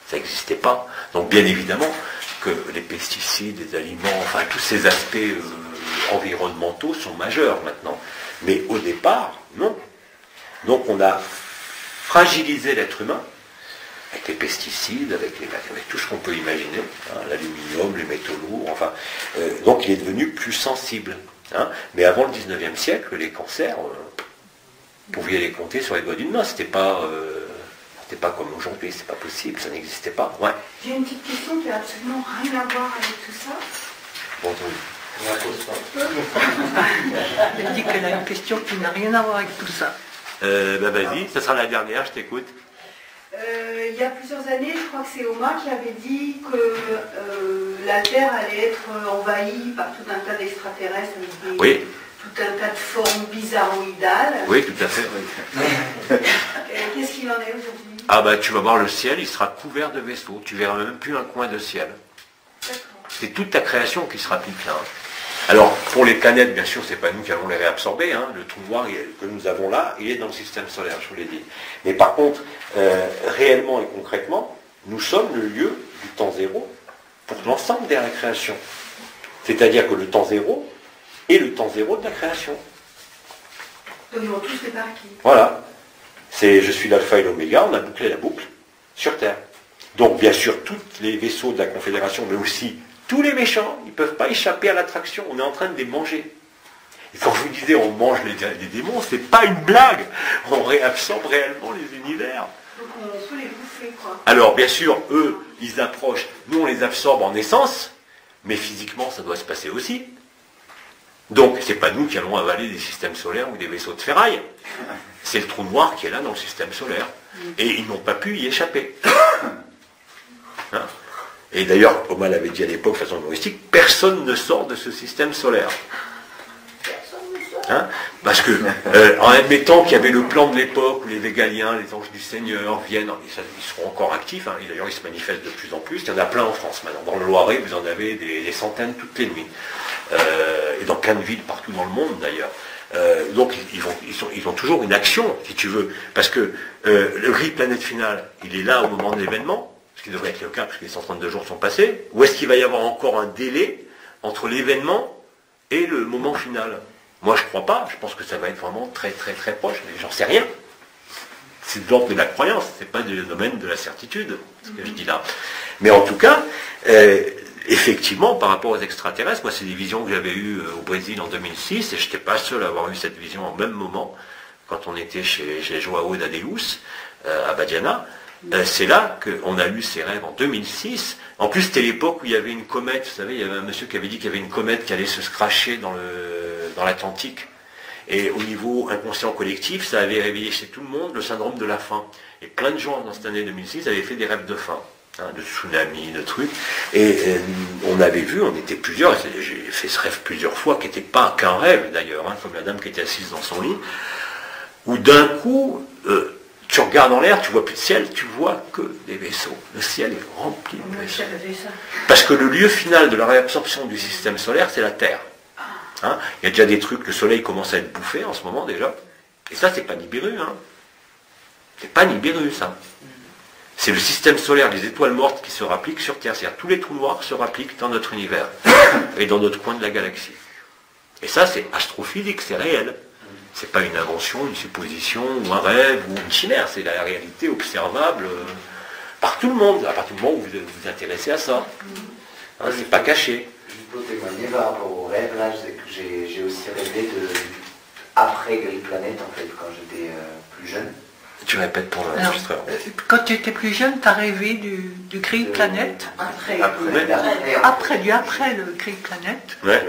Ça n'existait pas. Donc bien évidemment que les pesticides, les aliments, enfin tous ces aspects environnementaux sont majeurs maintenant. Mais au départ, non. Donc on a fragilisé l'être humain avec les pesticides, avec tout ce qu'on peut imaginer, hein, l'aluminium, les métaux lourds, enfin. Donc il est devenu plus sensible. Hein. Mais avant le 19e siècle, les cancers, vous pouviez les compter sur les doigts d'une main. C'était pas comme aujourd'hui, c'est pas possible, ça n'existait pas. Ouais. J'ai une petite question qui n'a absolument rien à voir avec tout ça. Bon, Elle dit qu'elle a une question qui n'a rien à voir avec tout ça. Vas-y, ça sera la dernière, je t'écoute. Il y a plusieurs années, je crois que c'est Omar qui avait dit que la Terre allait être envahie par tout un tas d'extraterrestres avec tout un tas de formes bizarroïdales. Oui, tout à fait. Oui. Qu'est-ce qu'il en est aujourd'hui? Ah bah tu vas voir le ciel, il sera couvert de vaisseaux. Tu verras même plus un coin de ciel. C'est toute ta création qui sera plus plein. Alors, pour les planètes, bien sûr, c'est pas nous qui allons les réabsorber. Hein. Le trou noir que nous avons là, il est dans le système solaire, je vous l'ai dit. Mais par contre, réellement et concrètement, nous sommes le lieu du temps zéro pour l'ensemble de la création. C'est-à-dire que le temps zéro est le temps zéro de la création. Ils vont tous les parquis. Voilà. Je suis l'alpha et l'oméga, on a bouclé la boucle sur Terre. Donc, bien sûr, tous les vaisseaux de la Confédération, mais aussi tous les méchants, ils ne peuvent pas échapper à l'attraction. On est en train de les manger. Et quand je vous disais on mange les démons, c'est pas une blague. On réabsorbe réellement les univers. Donc on peut les bouffer, quoi. Alors, bien sûr, eux, ils approchent. Nous, on les absorbe en essence, mais physiquement, ça doit se passer aussi. Donc, c'est pas nous qui allons avaler des systèmes solaires ou des vaisseaux de ferraille. C'est le trou noir qui est là dans le système solaire. Et ils n'ont pas pu y échapper. Hein? Et d'ailleurs, Oma l'avait dit à l'époque de façon humoristique, personne ne sort de ce système solaire. Personne ne sort. Hein, parce que, en admettant qu'il y avait le plan de l'époque où les Végaliens, les anges du Seigneur viennent, ils seront encore actifs, hein, d'ailleurs ils se manifestent de plus en plus, il y en a plein en France maintenant. Dans le Loiret, vous en avez des centaines toutes les nuits. Et dans plein de villes partout dans le monde d'ailleurs. Donc ils ont toujours une action, si tu veux, parce que le gris planète final, il est là au moment de l'événement, ce qui devrait être le cas parce que les 132 jours sont passés, ou est-ce qu'il va y avoir encore un délai entre l'événement et le moment final? Moi, je ne crois pas. Je pense que ça va être vraiment très, très, très proche. Mais j'en sais rien. C'est de l'ordre de la croyance. Ce n'est pas du domaine de la certitude, ce que je dis là. Mais en tout cas, effectivement, par rapport aux extraterrestres, moi, c'est des visions que j'avais eues au Brésil en 2006, et je n'étais pas seul à avoir eu cette vision au même moment, quand on était chez Joao d'Adeus, à Badiana. C'est là qu'on a eu ces rêves en 2006. En plus, c'était l'époque où il y avait une comète. Vous savez, il y avait un monsieur qui avait dit qu'il y avait une comète qui allait se crasher dans l'Atlantique. Et au niveau inconscient collectif, ça avait réveillé chez tout le monde le syndrome de la faim. Et plein de gens dans cette année 2006 avaient fait des rêves de faim, hein, de tsunami, de trucs. Et on avait vu, on était plusieurs, j'ai fait ce rêve plusieurs fois, qui n'était pas qu'un rêve d'ailleurs, hein, comme la dame qui était assise dans son lit, où d'un coup, tu regardes en l'air, tu vois plus de ciel, tu vois que des vaisseaux. Le ciel est rempli de vaisseaux. Parce que le lieu final de la réabsorption du système solaire, c'est la Terre. Hein, il y a déjà des trucs, le soleil commence à être bouffé en ce moment déjà. Et ça, c'est pas Nibiru. Hein. C'est pas Nibiru, ça. C'est le système solaire, les étoiles mortes qui se rappliquent sur Terre. C'est-à-dire tous les trous noirs se rappliquent dans notre univers et dans notre coin de la galaxie. Et ça, c'est astrophysique, c'est réel. C'est pas une invention, une supposition, ou un rêve, ou une chimère. C'est la réalité observable par tout le monde, à partir du moment où vous vous intéressez à ça. Hein, c'est pas caché. Juste pour témoigner par rapport au rêve, là, j'ai aussi rêvé après Grey Planet, en fait, quand j'étais plus jeune. Tu répètes pour l'enregistreur. Quand tu étais plus jeune, tu as rêvé du Grey Planet. Après Le Grey Planet. Ouais.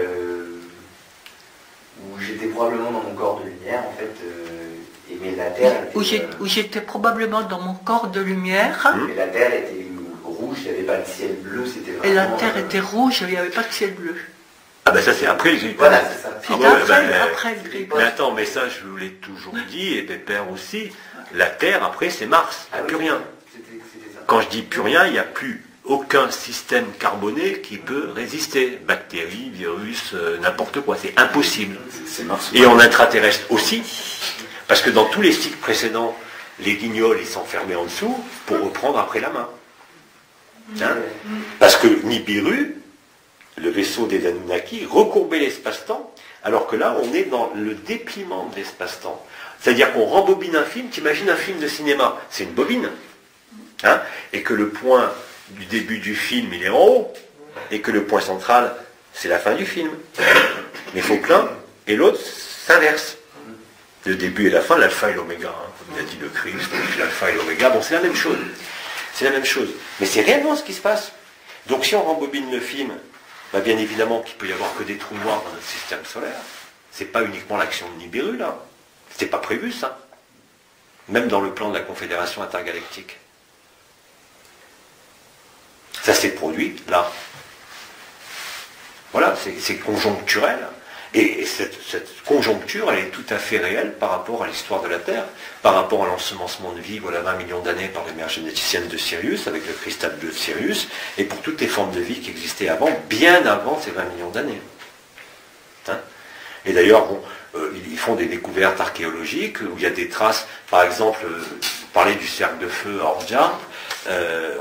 Où j'étais probablement dans mon corps de lumière, en fait, mais la Terre était... Où j'étais probablement dans mon corps de lumière. Mais la Terre était rouge, il n'y avait pas de ciel bleu, c'était vraiment... Et la Terre était rouge, il n'y avait pas de ciel bleu. Ah ben ça c'est après le Grey Voilà, Planet. c'est ça. C'est après le Grey Mais Planet. attends, mais ça je vous l'ai toujours dit, et Pépère aussi, la Terre après c'est Mars, il n'y a plus rien. C'était ça. Quand je dis plus rien, il n'y a plus aucun système carboné qui peut résister. Bactéries, virus, n'importe quoi, c'est impossible. C'est Mars. Et en intraterrestre aussi, parce que dans tous les cycles précédents, les guignols ils s'enfermaient en dessous pour reprendre après la main. Hein, parce que Nibiru, le vaisseau des Anunnaki, recourbait l'espace-temps, alors que là on est dans le dépliement de l'espace-temps. C'est-à-dire qu'on rembobine un film, t'imagines un film de cinéma, c'est une bobine, hein, et que le point du début du film il est en haut, et que le point central c'est la fin du film. Mais il faut que l'un et l'autre s'inversent. Le début et la fin, l'alpha et l'oméga, hein, comme il a dit le Christ, l'alpha et l'oméga, bon c'est la même chose. C'est la même chose. Mais c'est réellement ce qui se passe. Donc si on rembobine le film, bah bien évidemment qu'il peut y avoir que des trous noirs dans notre système solaire. C'est pas uniquement l'action de Nibiru là. C'était pas prévu ça. Même dans le plan de la Confédération intergalactique. Ça s'est produit là. Voilà, c'est conjoncturel. Et cette conjoncture, elle est tout à fait réelle par rapport à l'histoire de la Terre, par rapport à l'ensemencement de vie, voilà 20 millions d'années par les mères généticiennes de Sirius, avec le cristal bleu de Sirius, et pour toutes les formes de vie qui existaient avant, bien avant ces 20 millions d'années. Hein, et d'ailleurs, bon, ils font des découvertes archéologiques où il y a des traces, par exemple, vous parlez du cercle de feu à Orgia,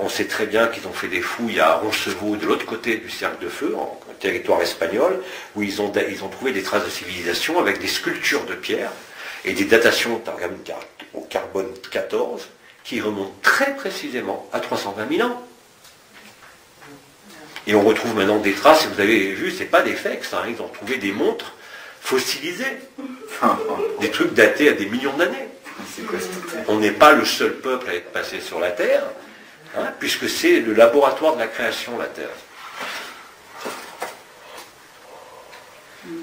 on sait très bien qu'ils ont fait des fouilles à Roncevaux, de l'autre côté du cercle de feu, en territoire espagnol, où ils ont trouvé des traces de civilisation avec des sculptures de pierre et des datations au carbone 14 qui remontent très précisément à 320 000 ans. Et on retrouve maintenant des traces, et vous avez vu, c'est pas des fakes, hein, ils ont trouvé des montres fossilisées, des trucs datés à des millions d'années. On n'est pas le seul peuple à être passé sur la Terre, hein, puisque c'est le laboratoire de la création, la Terre.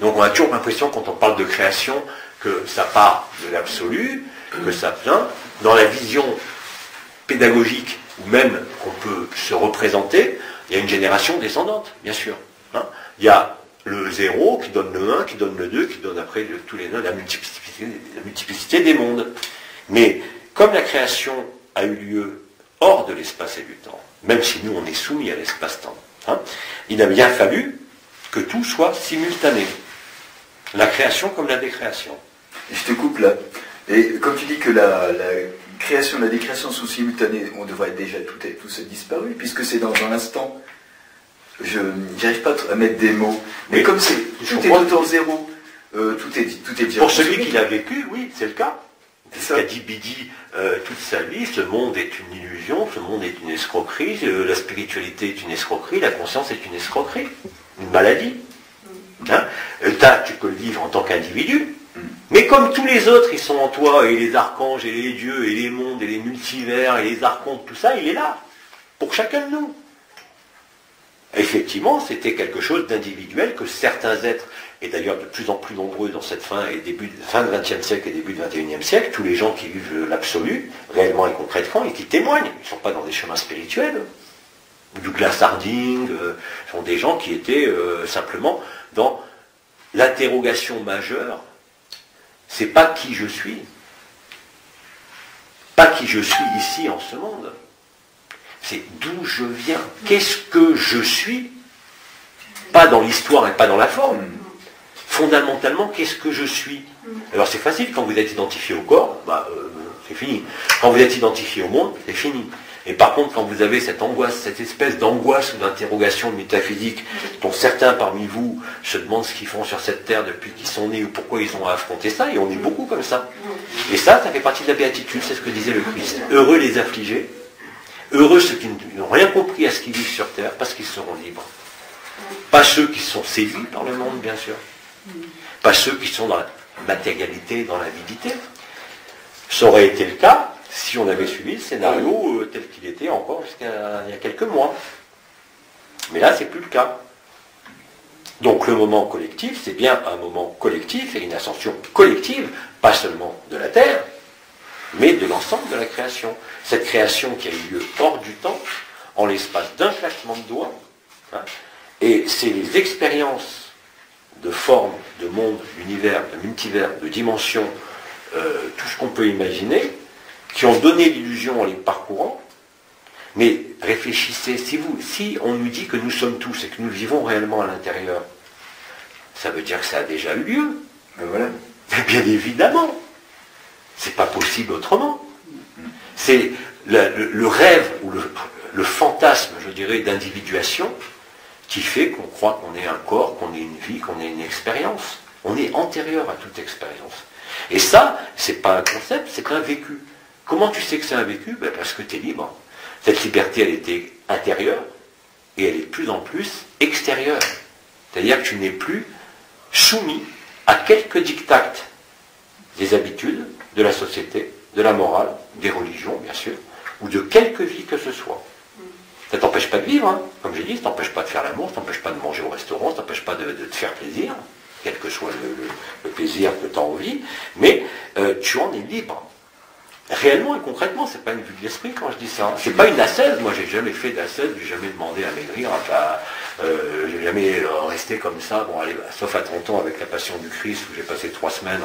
Donc on a toujours l'impression, quand on parle de création, que ça part de l'absolu, que ça vient dans la vision pédagogique, ou même qu'on peut se représenter, il y a une génération descendante, bien sûr. Hein. Il y a le 0, qui donne le 1, qui donne le 2, qui donne après tous les 9, la multiplicité des mondes. Mais comme la création a eu lieu hors de l'espace et du temps, même si nous on est soumis à l'espace-temps, hein, il a bien fallu que tout soit simultané. La création comme la décréation. Et je te coupe là. Et comme tu dis que la création et la décréation sont simultanées, on devrait déjà tout se disparu, puisque c'est dans l'instant. Je n'arrive pas à mettre des mots. Mais comme tout est autant zéro, tout est déjà. Pour celui qui l'a vécu, oui, c'est le cas. C'est ce qu'a dit Bidi toute sa vie, ce monde est une illusion, ce monde est une escroquerie, la spiritualité est une escroquerie, la conscience est une escroquerie, une maladie. Hein, tu peux le vivre en tant qu'individu, mais comme tous les autres, ils sont en toi, et les archanges, et les dieux, et les mondes, et les multivers, et les archontes, tout ça, il est là, pour chacun de nous. Effectivement, c'était quelque chose d'individuel que certains êtres, et d'ailleurs de plus en plus nombreux dans cette fin du XXe siècle et début du XXIe siècle, tous les gens qui vivent l'absolu, réellement et concrètement, et qui témoignent, ils ne sont pas dans des chemins spirituels. Douglas Harding, sont des gens qui étaient simplement dans l'interrogation majeure, c'est pas qui je suis. Pas qui je suis ici en ce monde. C'est d'où je viens. Qu'est-ce que je suis? Pas dans l'histoire et pas dans la forme. Fondamentalement, qu'est-ce que je suis? Alors c'est facile, quand vous êtes identifié au corps, c'est fini. Quand vous êtes identifié au monde, c'est fini. Et par contre, quand vous avez cette angoisse, cette espèce d'angoisse ou d'interrogation métaphysique, dont certains parmi vous se demandent ce qu'ils font sur cette terre depuis qu'ils sont nés ou pourquoi ils ont affronté ça, et on est beaucoup comme ça. Et ça fait partie de la béatitude, c'est ce que disait le Christ. Heureux les affligés, heureux ceux qui n'ont rien compris à ce qu'ils vivent sur terre, parce qu'ils seront libres. Pas ceux qui sont séduits par le monde, bien sûr. Pas ceux qui sont dans la matérialité, dans l'avidité. Ça aurait été le cas si on avait suivi le scénario tel qu'il était encore jusqu'à il y a quelques mois. Mais là, c'est plus le cas. Donc le moment collectif, c'est bien un moment collectif et une ascension collective, pas seulement de la Terre, mais de l'ensemble de la création. Cette création qui a eu lieu hors du temps, en l'espace d'un claquement de doigts, hein, et c'est les expériences de formes, de mondes, d'univers, de multivers, de dimensions, tout ce qu'on peut imaginer, qui ont donné l'illusion en les parcourant. Mais réfléchissez, si on nous dit que nous sommes tous et que nous vivons réellement à l'intérieur, ça veut dire que ça a déjà eu lieu. Ben voilà. Mais bien évidemment, c'est pas possible autrement. C'est le rêve ou le fantasme, je dirais, d'individuation qui fait qu'on croit qu'on est un corps, qu'on est une vie, qu'on est une expérience. On est antérieur à toute expérience. Et ça, c'est pas un concept, c'est un vécu. Comment tu sais que c'est un vécu? Parce que tu es libre. Cette liberté, elle était intérieure et elle est de plus en plus extérieure. C'est-à-dire que tu n'es plus soumis à quelques dictats des habitudes, de la société, de la morale, des religions, bien sûr, ou de quelque vie que ce soit. Ça ne t'empêche pas de vivre, hein. Comme j'ai dit, ça ne t'empêche pas de faire l'amour, ça ne t'empêche pas de manger au restaurant, ça ne t'empêche pas de te faire plaisir, quel que soit le plaisir que tu as envie, mais tu en es libre. Réellement et concrètement, c'est pas une vue de l'esprit quand je dis ça. C'est pas une ascèse, moi j'ai jamais fait d'ascèse, j'ai jamais demandé à maigrir, j'ai jamais resté comme ça, bon allez, sauf à 30 ans avec la Passion du Christ où j'ai passé 3 semaines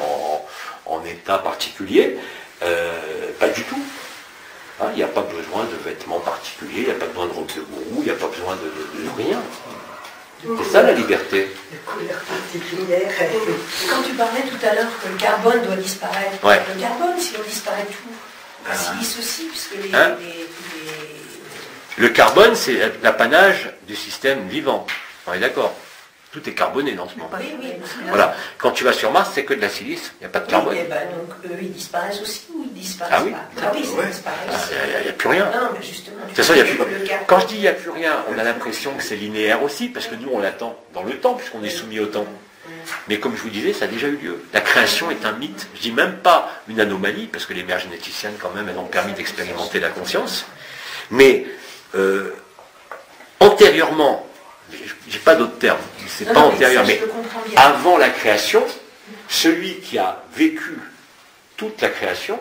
en état particulier, pas du tout. Il n'y a pas besoin de vêtements particuliers, il n'y a pas besoin de robe de gourou, il n'y a pas besoin de rien. C'est ça la liberté. De couleur particulière. Quand tu parlais tout à l'heure que le carbone doit disparaître, ouais. Le carbone, si on disparaît tout, la silice aussi, puisque Le carbone, c'est l'apanage du système vivant. On est d'accord. Tout est carboné dans ce moment. Oui, oui. Voilà. Quand tu vas sur Mars, c'est que de la silice, il n'y a pas de carbone. Oui, donc eux, ils disparaissent aussi ou ils disparaissent Ah oui. pas? Ah oui, ça disparaît aussi. Il n'y a plus rien. Non, mais justement. De toute façon, quand je dis il n'y a plus rien, on a l'impression que c'est linéaire aussi, parce que nous, on l'attend dans le temps, puisqu'on est soumis au temps. Mais comme je vous disais, ça a déjà eu lieu. La création est un mythe. Je dis même pas une anomalie, parce que les mères généticiennes, quand même, elles ont permis d'expérimenter la conscience. Mais antérieurement, j'ai pas d'autre terme, c'est pas antérieur, mais avant la création, celui qui a vécu toute la création,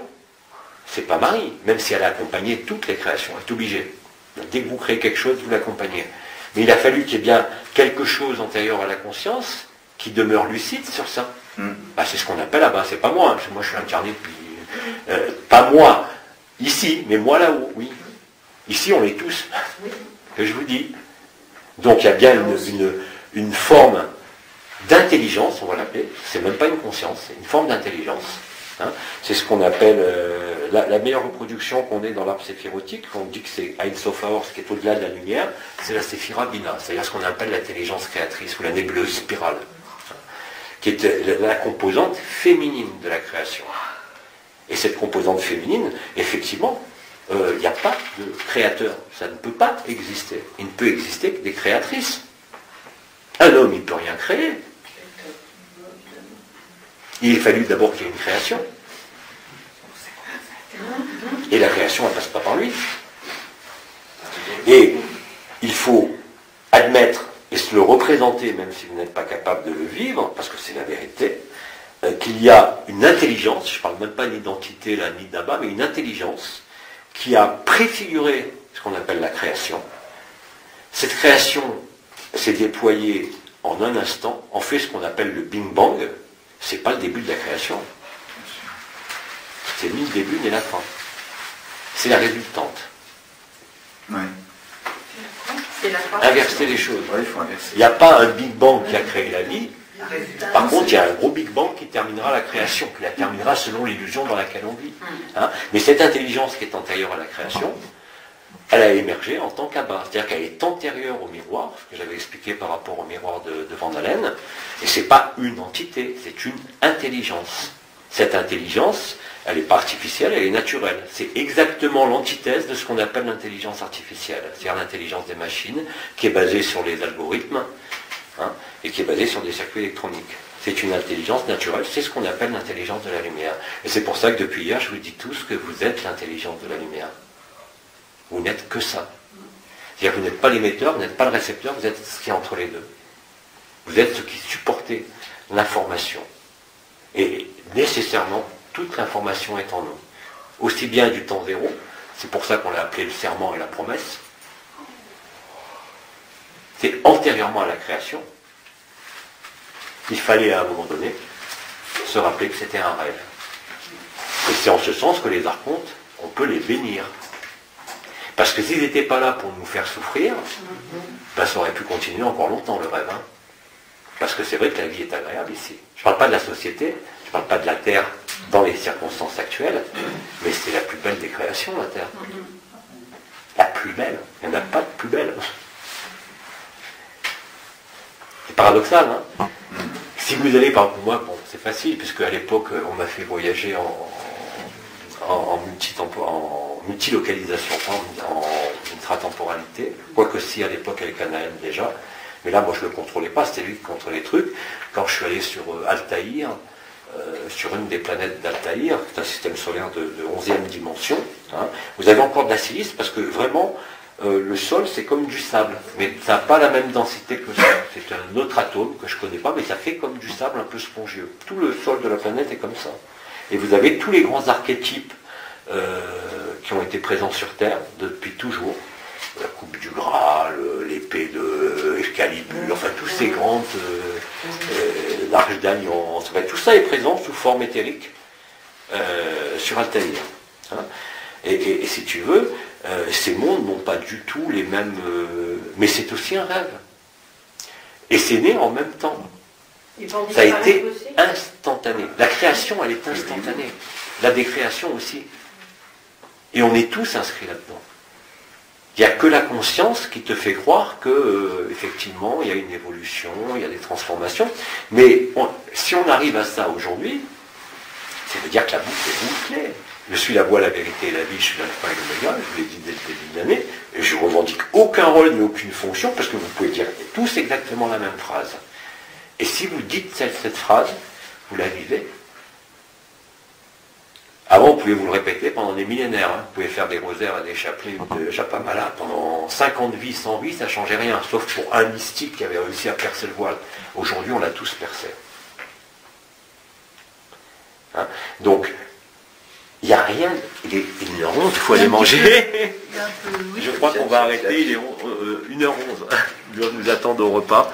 c'est pas Marie, même si elle a accompagné toutes les créations, elle est obligée. Dès que vous créez quelque chose, vous l'accompagnez. Mais il a fallu qu'il y ait bien quelque chose antérieur à la conscience qui demeure lucide sur ça. C'est ce qu'on appelle là-bas, c'est pas moi, parce que moi je suis incarné depuis... pas moi, ici, mais moi là-haut, oui. Ici on est tous, que je vous dis. Donc il y a bien une forme d'intelligence, on va l'appeler, c'est même pas une conscience, c'est une forme d'intelligence. Hein. C'est ce qu'on appelle la meilleure reproduction qu'on ait dans l'arbre séphirotique, on dit que c'est Ein Sof Haor, ce qui est au-delà de la lumière, c'est la Séphira Bina, c'est-à-dire ce qu'on appelle l'intelligence créatrice ou la nébuleuse spirale, qui est la composante féminine de la création. Et cette composante féminine, effectivement, il n'y a pas de créateur, ça ne peut pas exister. Il ne peut exister que des créatrices. Un homme, il ne peut rien créer. Il a fallu d'abord qu'il y ait une création. Et la création, elle ne passe pas par lui. Et il faut admettre et se le représenter, même si vous n'êtes pas capable de le vivre, parce que c'est la vérité, qu'il y a une intelligence, je ne parle même pas d'identité là, ni d'Abba, mais une intelligence qui a préfiguré ce qu'on appelle la création. Cette création s'est déployée en un instant, en fait ce qu'on appelle le Big Bang. C'est pas le début de la création. C'est ni le début ni la fin. C'est la résultante. Ouais. Inverser les choses. Ouais, il faut inverser. Il n'y a pas un Big Bang qui a créé la vie. Par contre, il y a un gros Big Bang qui terminera la création, qui la terminera selon l'illusion dans laquelle on vit. Hein. Mais cette intelligence qui est antérieure à la création, elle a émergé en tant qu'Abba. C'est-à-dire qu'elle est antérieure au miroir, ce que j'avais expliqué par rapport au miroir de Van Allen. Et ce n'est pas une entité, c'est une intelligence. Cette intelligence, elle n'est pas artificielle, elle est naturelle. C'est exactement l'antithèse de ce qu'on appelle l'intelligence artificielle. C'est-à-dire l'intelligence des machines, qui est basée sur les algorithmes, hein, et qui est basée sur des circuits électroniques. C'est une intelligence naturelle, c'est ce qu'on appelle l'intelligence de la lumière. Et c'est pour ça que depuis hier, je vous dis tous que vous êtes l'intelligence de la lumière. Vous n'êtes que ça. C'est-à-dire que vous n'êtes pas l'émetteur, vous n'êtes pas le récepteur, vous êtes ce qui est entre les deux. Vous êtes ce qui supportez l'information. Et nécessairement, toute l'information est en nous. Aussi bien du temps zéro, c'est pour ça qu'on l'a appelé le serment et la promesse. C'est antérieurement à la création. Il fallait à un moment donné se rappeler que c'était un rêve. Et c'est en ce sens que les archontes, on peut les bénir. Parce que s'ils n'étaient pas là pour nous faire souffrir, ben ça aurait pu continuer encore longtemps le rêve. Hein. Parce que c'est vrai que la vie est agréable ici. Je ne parle pas de la société, je ne parle pas de la Terre dans les circonstances actuelles, mais c'est la plus belle des créations, la Terre. La plus belle. Il n'y en a pas de plus belle. C'est paradoxal, hein. Si vous allez, par exemple, moi, bon, c'est facile, puisque à l'époque, on m'a fait voyager en multilocalisation, en intratemporalité, quoique si à l'époque avec Anaël déjà, mais là moi je ne le contrôlais pas, c'était lui qui contrôlait les trucs. Quand je suis allé sur Altaïr, sur une des planètes d'Altaïr, c'est un système solaire de 11e dimension, hein, vous avez encore de la silice, parce que vraiment, le sol c'est comme du sable, mais ça n'a pas la même densité que ça. C'est un autre atome que je ne connais pas, mais ça fait comme du sable un peu spongieux. Tout le sol de la planète est comme ça. Et vous avez tous les grands archétypes qui ont été présents sur Terre depuis toujours. La coupe du Graal, l'épée de Excalibur, enfin tous ces grandes l'arche d'alliance, enfin, tout ça est présent sous forme éthérique sur Altaïr. Hein. Et si tu veux, ces mondes n'ont pas du tout les mêmes... mais c'est aussi un rêve. Et c'est né en même temps. Ça a été instantané. La création, elle est instantanée. La décréation aussi. Et on est tous inscrits là-dedans. Il n'y a que la conscience qui te fait croire que, effectivement, il y a une évolution, il y a des transformations. Mais si on arrive à ça aujourd'hui, ça veut dire que la boucle est bouclée. Je suis la voie, la vérité et la vie, je suis l'alpha et l'oméga, je vous l'ai dit dès le début de l'année, et je ne revendique aucun rôle ni aucune fonction, parce que vous pouvez dire tous exactement la même phrase. Et si vous dites cette phrase, vous la vivez. Avant, vous pouvez vous le répéter pendant des millénaires. Hein. Vous pouvez faire des rosaires et des chapelets de Japamala. Pendant 50 vies, 100 vies, ça ne changeait rien, sauf pour un mystique qui avait réussi à percer le voile. Aujourd'hui, on l'a tous percé. Hein. Donc, Il n'y a rien, il est 1h11, il faut aller manger. Il y a un peu, oui. Je crois qu'on va arrêter, il est 1h11. Ils doivent nous attendre au repas.